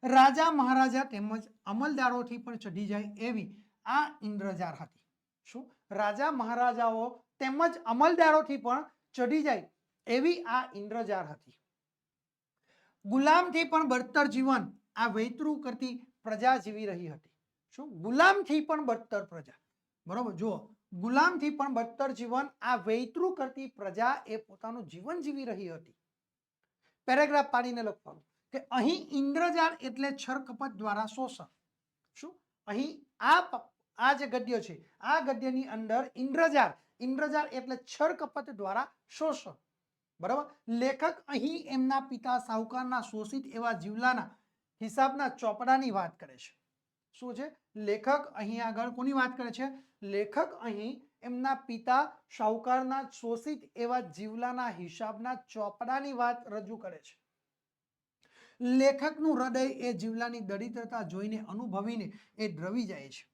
રાજા મહારાજા તેમજ અમલદારોથી પણ ચઢી જાય એવી આ ઇન્દ્રજાળ હતી. શું? રાજા મહારાજાઓ તેમજ અમલદારોથી પણ ચઢી જાય એવી આ ઇન્દ્રજાળ હતી. ગુલામથી પણ બદતર જીવન આ વૈતરું કરતી પ્રજા જીવી રહી હતી. શું? ગુલામથી પણ બદતર પ્રજા, બરોબર. જુઓ, ગુલામથી પણ બદતર જીવન આ વૈતરું કરતી પ્રજા એ પોતાનું જીવન જીવી રહી હતી. પેરેગ્રાફ પાડીને લખવાનું કે અહીં ઇન્દ્રજાળ એટલે છરકપટ દ્વારા શોષણ. શું? અહીં આ જે ગદ્ય છે આ ગદ્યની અંદર ઇન્દ્રજાળ એટલે છરકપટ દ્વારા શોષણ, બરાબર. લેખક અહીં એમના પિતા સાહુકારના શોષિત એવા જીવલાના હિસાબના ચોપડાની વાત કરે છે. શું છે? લેખક અહીં આગળ કોની વાત કરે છે? લેખક અહીં એમના પિતા શાહુકારના શોષિત એવા જીવલાના હિસાબના ચોપડાની વાત રજૂ કરે છે. લેખકનું હૃદય એ જીવલાની દરિદ્રતા જોઈને અનુભવીને એ દ્રવી જાય છે.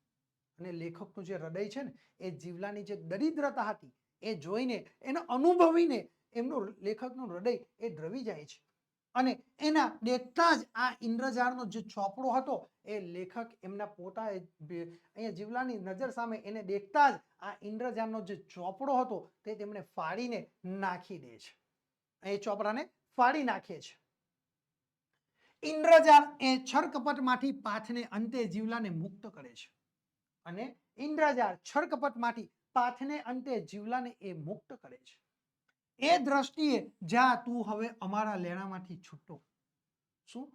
અને લેખકનું જે હૃદય છે ને એ જીવલાની જે દરિદ્રતા હતી એ જોઈને એને અનુભવીને એમનું લેખકનું હૃદય એ દ્રવી જાય છે. અને એના દેખતા જ આ ઇન્દ્રજાળનો જે ચોપડો હતો એ લેખક એમના પોતા અહીંયા જીવલાની નજર સામે એને દેખતા જ આ ઇન્દ્રજાળનો જે ચોપડો હતો તે તેમણે ફાડીને નાખી દે છે. એ ચોપડાને ફાડી નાખે છે. ઇન્દ્રજાળ એ છરકપટમાંથી પાથને અંતે જીવલાને મુક્ત કરે છે. અને ઇન્દ્રજાળ છરકપટમાંથી પાથને અંતે જીવલાને એ મુક્ત કરે છે. એ દ્રષ્ટિએ જા તું હવે અમારા લેણામાંથી છૂટો. શું?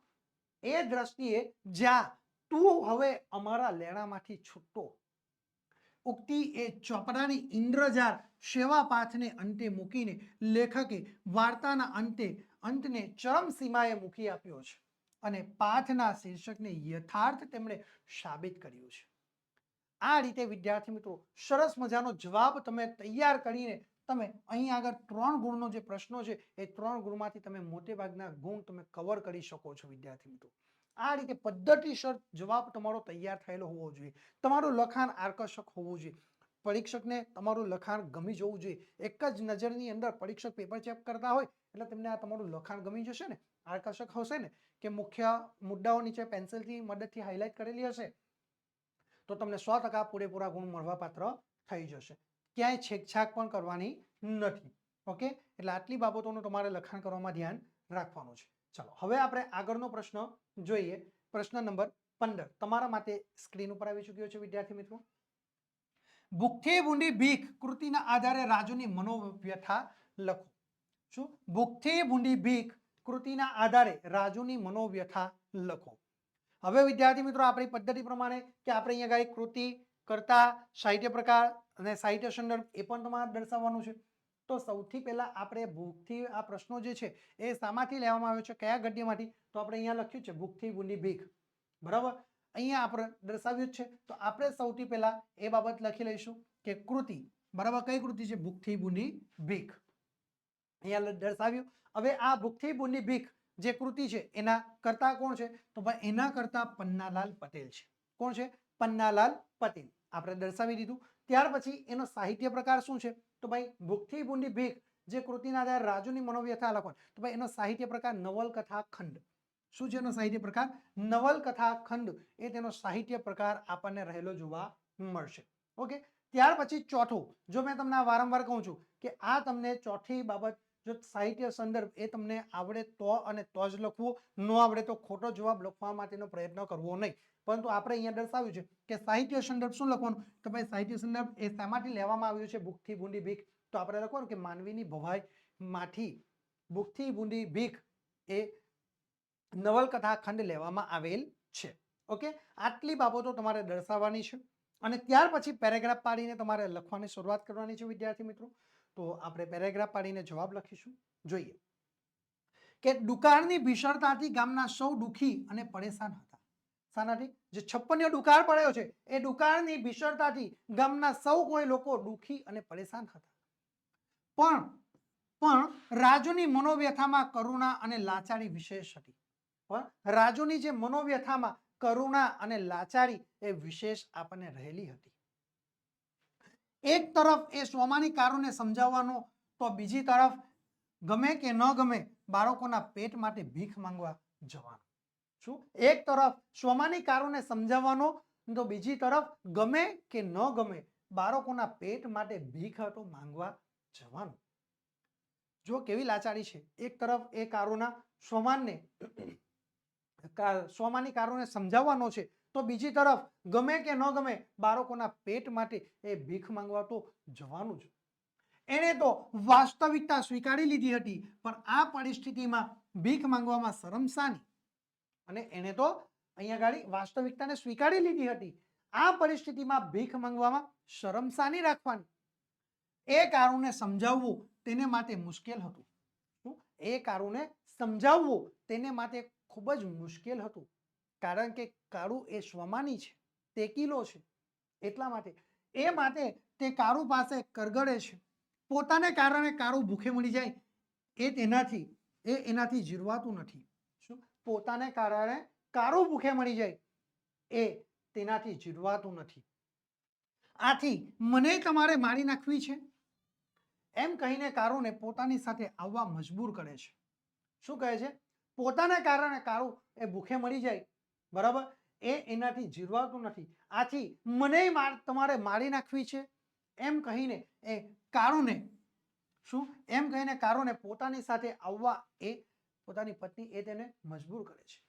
એ દ્રષ્ટિએ જા તું હવે અમારા લેણામાંથી છૂટો. ઉક્તિ એ ચોપડાની ઇન્દ્રજાળ સેવા પાથને અંતે મૂકીને લેખકે વાર્તાના અંતને ચરમ સીમાએ મૂકી આપ્યો છે અને પાઠના શીર્ષકને યથાર્થ તેમણે સાબિત કર્યું છે. આ રીતે વિદ્યાર્થી મિત્રો સરસ મજાનો જવાબ તમે તૈયાર કરીને તમે અહીં આગળ 3 ગુણનો જે પ્રશ્નો છે એ 3 ગુણમાંથી તમે મોટે ભાગના ગુણ તમે કવર કરી શકો છો વિદ્યાર્થી મિત્રો. આ રીતે પદ્ધતિસર જવાબ તમારો તૈયાર થયેલો હોવો જોઈએ. તમારું લખાણ આકર્ષક હોવું જોઈએ. પરીક્ષકને તમારું લખાણ ગમી જવું જોઈએ. એક જ નજરની અંદર પરીક્ષક પેપર ચેક કરતા હોય એટલે તમને આ તમારું લખાણ ગમી જશે ને, આકર્ષક હશે ને, કે મુખ્ય મુદ્દાઓ નીચે પેન્સિલથી મદદથી હાઇલાઇટ કરેલી હશે તો તમને 100% પૂરેપૂરા ગુણ મળવાપાત્ર થઈ જશે. ક્યાંય છેકછાક પણ કરવાની નથી. ઓકે, એટલે આટલી બાબતોનું તમારે લખાણ કરવામાં ધ્યાન રાખવાનું છે. ચલો હવે આપણે આગળનો પ્રશ્ન જોઈએ. પ્રશ્ન નંબર 15 તમારા માટે સ્ક્રીન ઉપર આવી ચૂક્યો છે વિદ્યાર્થી મિત્રો. ભૂખથી ભૂંડી ભીખ કૃતિના આધારે રાજુની મનોવ્યથા લખો. શું? ભૂખથી ભૂંડી ભીખ કૃતિના આધારે રાજુની મનોવ્યથા લખો. હવે વિદ્યાર્થી મિત્રો આપણી પદ્ધતિ પ્રમાણે કે આપણે અહીંયા ગાઈ કૃતિ કરતા સાહિત્ય પ્રકાર અને સાહિત્ય સંદર્ભ એ પણ તમારે દર્શાવવાનું છે. તો સૌથી પહેલા આપણે ભૂખથી આ પ્રશ્નો જે છે એ શામાંથી લેવામાં આવ્યો છે, કયા ગદ્યમાંથી? તો આપણે અહીંયા લખ્યું છે ભૂખથી ભૂંડી ભીખ. બરાબર, અહીંયા આપણે દર્શાવ્યું છે. તો આપણે સૌથી પહેલા એ બાબત લખી લઈશું કે કૃતિ, બરાબર, કઈ કૃતિ છે? ભૂખથી ભૂંડી ભીખ. અહીંયા દર્શાવ્યું. હવે આ ભૂખથી ભૂંડી ભીખ જે કૃતિ છે એના કરતા કોણ છે? તો ભાઈ એના કરતા પન્નાલાલ પટેલ છે. કોણ છે? પન્નાલાલ પટેલ. આપણે દર્શાવી દીધું. ત્યાર પછી એનો સાહિત્ય પ્રકાર શું છે? તો ભાઈ ભૂખથી ભૂંડી ભીખ જે કૃતિના આધારે રાજુની મનોવ્યથા લખો, તો ભાઈ એનો સાહિત્ય પ્રકાર નવલકથા ખંડ. શું છે એનો સાહિત્ય પ્રકાર? નવલકથા ખંડ એ તેનો સાહિત્ય પ્રકાર આપણને રહેલો જોવા મળશે. ઓકે, ત્યાર પછી ચોથું, જો મેં તમને વારંવાર કહું છું કે આ તમને ચોથી બાબત, જો સાહિત્ય સંદર્ભ એ તમને આવડે તો અને તો જ લખવું, ન આવડે તો ખોટો જવાબ લખવા માટેનો પ્રયત્ન કરવો નહીં. પરંતુ આપણે અહીંયા દર્શાવ્યું છે કે સાહિત્ય સંદર્ભ શું લખવાનું? તો ભાઈ સાહિત્ય સંદર્ભ એ શામાંથી લેવામાં આવ્યું છે? ભૂખથી ભૂંડી ભીખ. તો આપણે લખવાનું કે માનવીની ભવાઈ માંથી ભૂખથી ભૂંડી ભીખ એ નવલકથા ખંડ લેવામાં આવેલ છે. ઓકે, આટલી બાબતો તમારે દર્શાવવાની છે અને ત્યાર પછી પેરેગ્રાફ પાડીને તમારે લખવાની શરૂઆત કરવાની છે વિદ્યાર્થી મિત્રો. તો આપણે પેરેગ્રાફ પાડીને જવાબ લખીશું. જોઈએ કે દુકાળની ભીષણતાથી ગામના સૌ દુખી અને પરેશાન હતા. શાનાથી? જે 56 દુકાળ પડ્યો છે એ દુકાળની ભીષણતાથી ગામના સૌ કોઈ લોકો દુખી અને પરેશાન હતા. પણ રાજુની મનોવ્યથામાં કરુણા અને લાચારી વિશેષ હતી. પણ રાજુની જે મનોવ્યથામાં કરુણા અને લાચારી એ વિશેષ આપણને રહેલી હતી. એક તરફ એ સ્વમાની કારોને સમજાવવાનો, તો બીજી તરફ ગમે કે ન ગમે બાળકોના પેટ માટે ભીખ માંગવા જવાનો. શું? એક તરફ સ્વમાની કારોને સમજાવવાનો, તો બીજી તરફ ગમે કે ન ગમે બાળકોના પેટ માટે ભીખ તો માંગવા જવાનું. જો કેવી લાચારી છે. એક તરફ એ કારોના સ્વમાની કારોને સમજાવવાનો છે, તો બીજી તરફ ગમે કે ન ગમે બાળકોના પેટ માટે એ ભીખ માંગવા તો જવાનું જ. એને તો વાસ્તવિકતા સ્વીકારી લીધી હતી, પણ આ પરિસ્થિતિમાં ભીખ માંગવામાં શરમ શાની? અને એને તો અહીંયા ગાડી વાસ્તવિકતાને સ્વીકારી લીધી હતી, આ પરિસ્થિતિમાં ભીખ માંગવામાં શરમ શાની રાખવાની? એ કારુને સમજાવવું તેને માટે મુશ્કેલ હતું. એ કારુને સમજાવવું તેને માટે ખૂબ જ મુશ્કેલ હતું, કારણ કે કારુ એ સ્વમાની છે, તેકીલો છે. એટલા માટે એ માટે તે કારુ પાસે કરગડે છે. પોતાને કારણે કારુ ભૂખે મરી જાય એનાથી જીરવાતું નથી. શું? પોતાને કારણે કારુ ભૂખે મરી જાય એ તેનાથી જીરવાતું નથી. આથી મને તમારે મારી નાખવી છે એમ કહીને કારુને પોતાની સાથે આવવા મજબૂર કરે છે. શું કહે છે? પોતાને કારણે કારુ એ ભૂખે મરી જાય, બરાબર, એ એનાથી જીરવાતું નથી. આથી મને તમારે મારી નાખવી છે એમ કહીને એ કારુને પોતાની સાથે આવવા એ પોતાની પત્ની એ તેને મજબૂર કરે છે.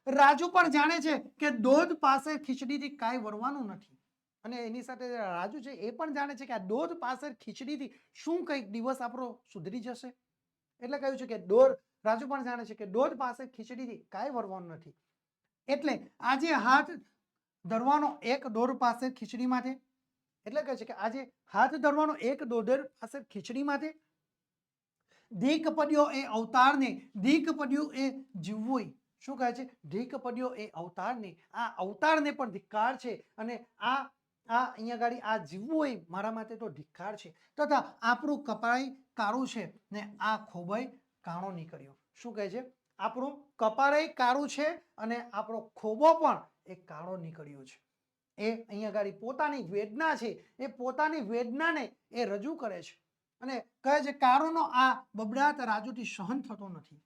રાજુ પણ જાણે છે કે દોધ પાસે ખીચડીથી કાંઈ વરવાનું નથી. અને એની સાથે રાજુ છે એ પણ જાણે છે કે આ દોધ પાસે ખીચડીથી શું કંઈક દિવસ આપણો સુધરી જશે. એટલે કહ્યું છે કે રાજુ પણ જાણે છે કે દોધ પાસે ખીચડીથી કાંઈ વરવાનું નથી. એટલે આજે હાથ ધરવાનો એક દોર પાસે ખીચડી માટે, એટલે કહે છે કે આજે હાથ ધરવાનો એક દોર પાસે ખીચડી માટે ધીક પડ્યો એ અવતારને, ધીક પડ્યું એ જીવવું. શું કહે છે? ધીક પડ્યો એ અવતારને, આ અવતારને પણ ધિક્કાર છે અને આ અહીંયા ગાડી આ જીવવું હોય મારા માટે તો ધિક્કાર છે. તથા આપણું કપાઈ કાળું છે ને આ ખોબાઈ કાણો નીકળ્યો. શું કહે છે? આપણું કપાળે કાળું છે અને આપણો ખોબો પણ એ કાળો નીકળ્યો છે. એ અહીંયા ગાડી પોતાની વેદના છે, એ પોતાની વેદનાને એ રજૂ કરે છે અને કહે છે કારુનો આ બબડાટ રાજુથી સહન થતો નથી.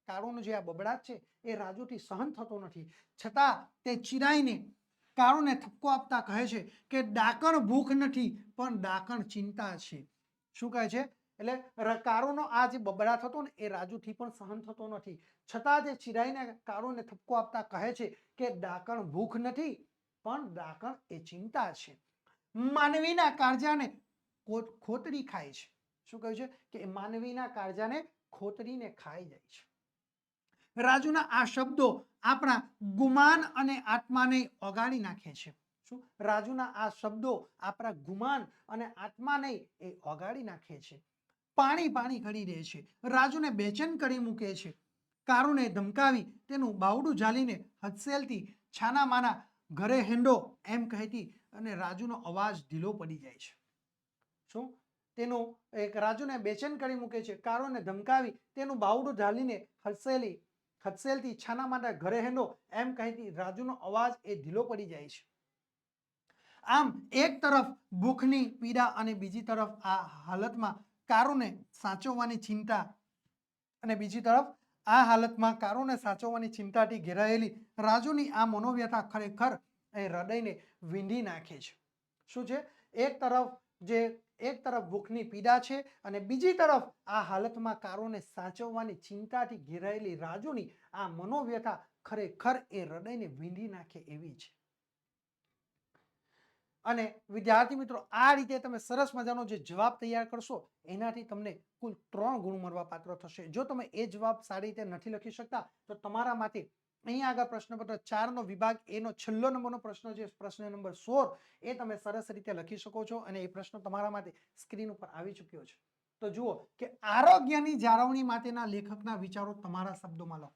કારુનો જે આ બબડાટ છે એ રાજુથી સહન થતો નથી. છતાં તે ચિરાઈને કારોને ઠપકો આપતા કહે છે કે ડાકણ ભૂખ નથી પણ ડાકણ ચિંતા છે. શું કહે છે? એટલે કારોનો આ જે બબડા થતો ને એ રાજુથી પણ સહન થતો નથી, છતાં તે ચિરાઈને કારોને ઠપકો આપતા કહે છે કે ડાકણ ભૂખ નથી પણ ડાકણ એ ચિંતા છે. માનવીના કાળજાને ખોતરી ખાય છે. શું કહ્યું છે? કે માનવીના કાળજાને ખોતરીને ખાઈ જાય છે. રાજુના આ શબ્દો આપણા ગુમાન અને આત્માને ઓગાળી નાખે છે. શું? રાજુના આ શબ્દો આપણા ગુમાન અને આત્માને એ ઓગાળી નાખે છે. પાણી પાણી કરી દે છે. રાજુને બેચેન કરી મૂકે છે. કારુને ધમકાવી તેનું બાવડું ઝાલીને હથસેલથી છાના માના ઘરે હેંડો એમ કહેતી અને રાજુનો અવાજ ઢીલો પડી જાય છે. શું? તેનું એક રાજુને બેચેન કરી મૂકે છે. કારુને ધમકાવી તેનું બાવડું ઝાલીને હથસેલથી છાના માના ઘરે હેંડો એમ કહેતી રાજુનો અવાજ એ ઢીલો પડી જાય છે. આમ એક તરફ ભૂખની પીડા અને બીજી તરફ આ હાલતમાં કારુને સાચવવાની ચિંતા અને બીજી તરફ આ હાલતમાં કારુને સાચવવાની ચિંતાથી ઘેરાયેલી રાજુની આ મનોવ્યથા ખરેખર એ હૃદયને વીંધી નાખે છે. શું છે? એક તરફ ભૂખની પીડા છે અને બીજી તરફ આ હાલતમાં કારુને સાચવવાની ચિંતાથી ઘેરાયેલી રાજુની આ મનોવ્યથા ખરેખર એ હૃદયને વીંધી નાખે એવી છે. અને વિદ્યાર્થી મિત્રો, આ રીતે તમે સરસ મજાનો જે જવાબ તૈયાર કરશો એનાથી તમને કુલ 3 ગુણ મળવા પાત્ર થશે. જો તમે એ જવાબ સારી રીતે નથી લખી શકતા તો તમારા માટે અહીંયા આગળ પ્રશ્નપત્ર 4 નો વિભાગ એનો છેલ્લો નંબરનો પ્રશ્ન છે, પ્રશ્ન નંબર 16, એ તમે સરસ રીતે લખી શકો છો અને એ પ્રશ્ન તમારા માટે સ્ક્રીન ઉપર આવી ચૂક્યો છે. તો જુઓ કે આરોગ્યની જાળવણી માટેના લેખકના વિચારો તમારા શબ્દોમાં લખો.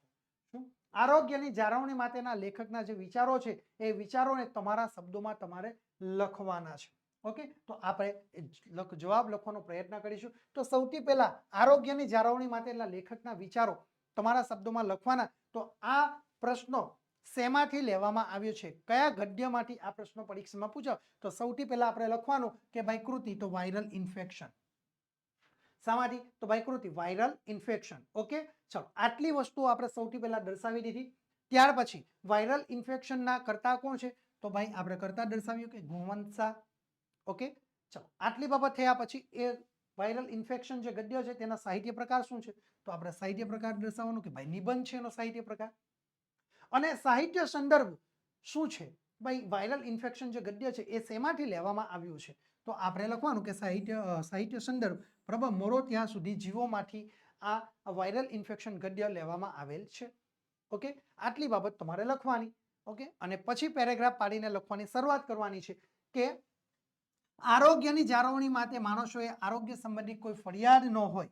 શું? આરોગ્યની જાળવણી માટેના લેખકના જે વિચારો છે એ વિચારોને તમારા શબ્દોમાં તમારે લખવાના છે. ઓકે, તો આપણે જવાબ લખવાનો પ્રયત્ન કરીશું. તો સૌથી પહેલા આરોગ્યની જાળવણી માટેના લેખકના વિચારો તમારા શબ્દોમાં લખવાના. તો આ પ્રશ્નો શેમાંથી લેવામાં આવ્યો છે, કયા ગદ્યમાંથી આ પ્રશ્નો પરીક્ષામાં પૂછાય? તો સૌથી પહેલા આપણે લખવાનું કે ભાઈ કૃતિ, તો વાયરલ ઇન્ફેક્શન. શામાંથી? તો ભાઈ કૃતિ વાયરલ ઇન્ફેક્શન. ઓકે, ચલો આટલી વસ્તુઓ આપણે સૌથી પહેલા દર્શાવી દીધી. ત્યાર પછી વાયરલ ઇન્ફેક્શનના કર્તા કોણ છે? તો ભાઈ આપણે કર્તા દર્શાવ્યું કે ગુણવંત શાહ. ઓકે, ચલો આટલી બાબત થયા પછી એ વાયરલ ઇન્ફેક્શન જે ગદ્ય છે તેના સાહિત્ય પ્રકાર શું છે? તો આપણે સાહિત્ય પ્રકાર દર્શાવવાનું કે ભાઈ નિબંધ છે એનો સાહિત્ય પ્રકાર. અને સાહિત્ય સંદર્ભ શું છે? ભાઈ વાયરલ ઇન્ફેક્શન જે ગદ્ય છે એ શેમાંથી લેવામાં આવ્યું છે? તો આપણે લખવાનું કે સાહિત્ય સંદર્ભ બરાબર મોરો ત્યાં સુધી જીવોમાંથી આ વાયરલ ઇન્ફેક્શન ગદ્ય લેવામાં આવેલ છે. ઓકે, આટલી બાબત તમારે લખવાની. ઓકે, અને પછી પેરેગ્રાફ પાડીને લખવાની શરૂઆત કરવાની છે કે આરોગ્યની જાળવણી માટે માણસોએ આરોગ્ય સંબંધિત કોઈ ફરિયાદ ન હોય.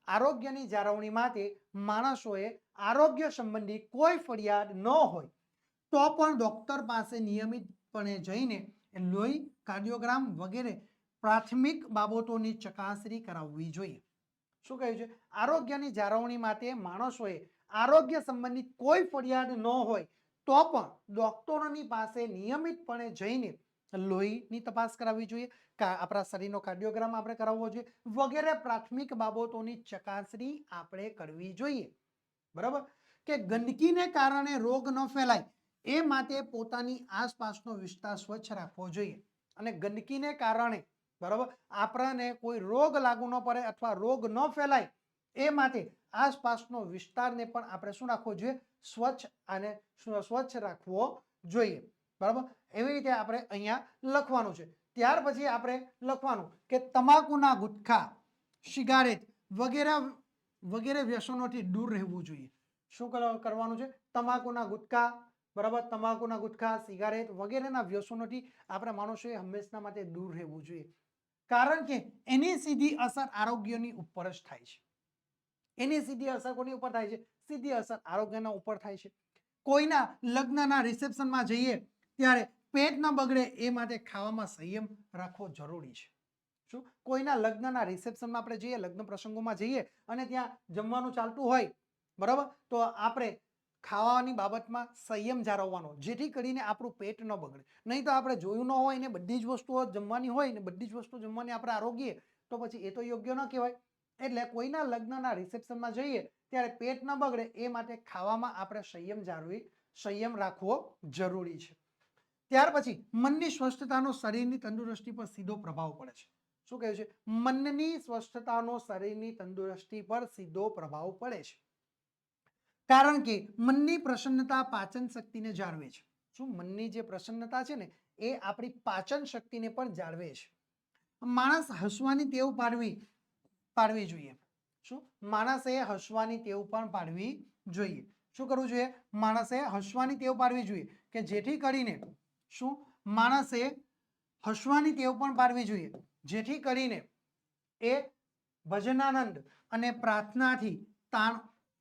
આરોગ્યની જાળવણી માટે માણસોએ આરોગ્ય સંબંધી કોઈ ફરિયાદ ન હોય તો પણ ડોક્ટર પાસે નિયમિતપણે જઈને લોહી, કાર્ડિયોગ્રામ વગેરે પ્રાથમિક બાબતોની ચકાસણી કરાવવી જોઈએ. શું કહ્યું છે? આરોગ્યની જાળવણી માટે માણસોએ આરોગ્ય સંબંધિત કોઈ ફરિયાદ ન હોય તો પણ ડોક્ટરોની પાસે નિયમિતપણે જઈને લોહીની તપાસ કરાવવી જોઈએ, આપણા શરીરનો કાર્ડિયોગ્રામ આપણે કરાવવો જોઈએ વગેરે પ્રાથમિક બાબતોની ચકાસણી આપણે કરવી જોઈએ. બરાબર? કે ગંદકીને કારણે રોગ ન ફેલાય એ માટે પોતાની આસપાસનો વિસ્તાર સ્વચ્છ રાખવો જોઈએ. અને ગંદકીને કારણે બરાબર આપણને કોઈ રોગ લાગુ ન પડે અથવા રોગ ન ફેલાય એ માટે આસપાસનો વિસ્તારને પણ આપણે શું રાખવો જોઈએ? સ્વચ્છ રાખવો જોઈએ. બરાબર? એવી રીતે આપણે અહીંયા લખવાનું છે. ત્યાર પછી આપણે લખવાનું કે તમાકુના ગુટખા, સિગારેટ વગેરે વ્યસનોથી દૂર રહેવું જોઈએ. શું કરવાનું છે? તમાકુના ગુટખા, બરાબર, તમાકુના ગુટખા, સિગારેટ વગેરેના વ્યસનોથી આપણે માણસોએ હંમેશા માટે દૂર રહેવું જોઈએ. કારણ કે એની સીધી અસર આરોગ્યની ઉપર જ થાય છે. એની સીધી અસર કોની ઉપર થાય છે? સીધી અસર આરોગ્યના ઉપર થાય છે. કોઈના લગ્નના રિસેપ્શનમાં જઈએ ત્યારે પેટ ન બગડે એ માટે ખાવામાં સંયમ રાખવો જરૂરી છે. શું? કોઈના લગ્નના રિસેપ્શનમાં આપણે જઈએ, લગ્ન પ્રસંગોમાં જઈએ અને ત્યાં જમવાનું ચાલતું હોય, બરાબર, તો આપણે ખાવાની બાબતમાં સંયમ જાળવવાનો જેથી કરીને આપણું પેટ ન બગડે. નહીં તો આપણે જોયું ન હોય ને બધી જ વસ્તુઓ જમવાની હોય ને બધી જ વસ્તુ જમવાની આપણે આરોગીએ તો પછી એ તો યોગ્ય ન કહેવાય. એટલે કોઈના લગ્નના રિસેપ્શનમાં જઈએ ત્યારે પેટ ન બગડે એ માટે ખાવામાં આપણે સંયમ રાખવો જરૂરી છે. ત્યાર પછી મનની સ્વસ્થતાનો શરીરની તંદુરસ્તી પર સીધો પ્રભાવ પડે છે. શું કહ્યું છે? મનની સ્વસ્થતાનો શરીરની તંદુરસ્તી પર સીધો પ્રભાવ પડે છે. કારણ કે મનની પ્રસન્નતા પાચન શક્તિને જાળવે છે. શું? મનની જે પ્રસન્નતા છે ને એ આપણી પાચન શક્તિને પણ જાળવે છે. માણસ હસવાની ટેવ પાડવી જોઈએ. શું? માણસે હસવાની ટેવ પણ પાડવી જોઈએ. શું કરવું જોઈએ? માણસે હસવાની ટેવ પાડવી જોઈએ કે જેથી કરીને શું? માણસે હસવાની ટેવ પણ પાડવી જોઈએ જેથી કરીને એ ભજનાનંદ અને પ્રાર્થનાથી તાણ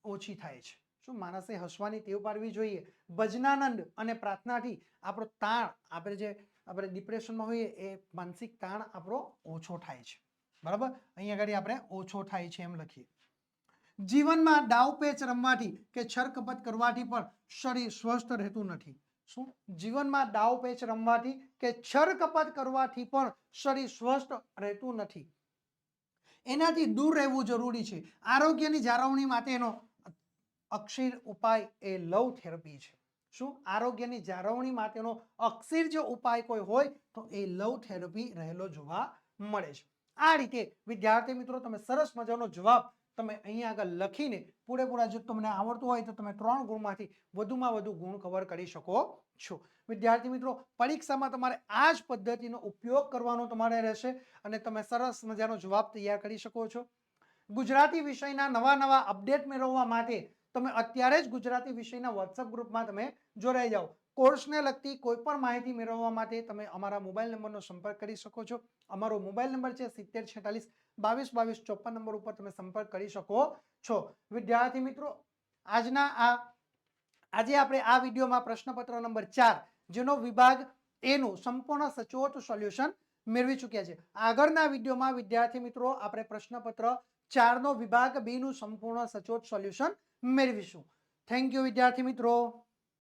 ઓછી થાય છે. શું? માણસે હસવાની ટેવ પાડવી જોઈએ. ભજનાનંદ અને પ્રાર્થનાથી આપણો તાણ, આપણે ડિપ્રેશનમાં હોઈએ એ માનસિક તાણ આપણો ઓછો થાય છે. બરાબર? અહીંયા આગળ આપણે ઓછો થાય છે એમ લખીએ. જીવનમાં દાવપેચ રમવાથી કે છરકપટ કરવાથી પણ શરીર સ્વસ્થ રહેતું નથી. શું? જીવનમાં દાવપેચ રમવાથી કે છરકપટ કરવાથી પણ શરીર સ્વસ્થ રહેતું નથી. એનાથી દૂર રહેવું જરૂરી છે. આરોગ્યની જાળવણી માટેનો અક્ષીર ઉપાય એ લવ થેરપી છે. શું? આરોગ્યની જાળવણી માટેનો અક્ષીર જો ઉપાય કોઈ હોય તો એ લવ થેરપી રહેલો જોવા મળે છે. આ રીતે વિદ્યાર્થી મિત્રો તમે સરસ મજાનો જવાબ તમે અહીંયા આગળ લખીને પૂરેપૂરા જો તમને આવડતું હોય તો તમે 3 ગુણમાંથી વધુમાં વધુ ગુણ કવર કરી શકો છો. વિદ્યાર્થી મિત્રો પરીક્ષામાં તમારે આ જ પદ્ધતિનો ઉપયોગ કરવાનો તમારે રહેશે અને તમે સરસ મજાનો જવાબ તૈયાર કરી શકો છો. ગુજરાતી વિષયના નવા અપડેટ મેળવવા માટે તમે અત્યારે જ ગુજરાતી વિષયના WhatsApp ગ્રુપમાં તમે જોડાઈ જાઓ. કોર્સને લગતી કોઈ પણ માહિતી મેળવવા માટે તમે અમારા મોબાઈલ નંબરનો સંપર્ક કરી શકો છો. અમારો મોબાઈલ નંબર છે 7046222254 નંબર ઉપર તમે સંપર્ક કરી શકો છો. વિદ્યાર્થી મિત્રો આજે આપણે આ વિડીયોમાં પ્રશ્નપત્ર નંબર 4 જેનો વિભાગ એ નું સંપૂર્ણ સચોટ સોલ્યુશન મેળવી ચૂક્યા છે. આગળના વિડીયોમાં વિદ્યાર્થી મિત્રો આપણે પ્રશ્નપત્ર 4 નો વિભાગ બી નું સંપૂર્ણ સચોટ સોલ્યુશન મેળવીશું. થેન્ક યુ વિદ્યાર્થી મિત્રો.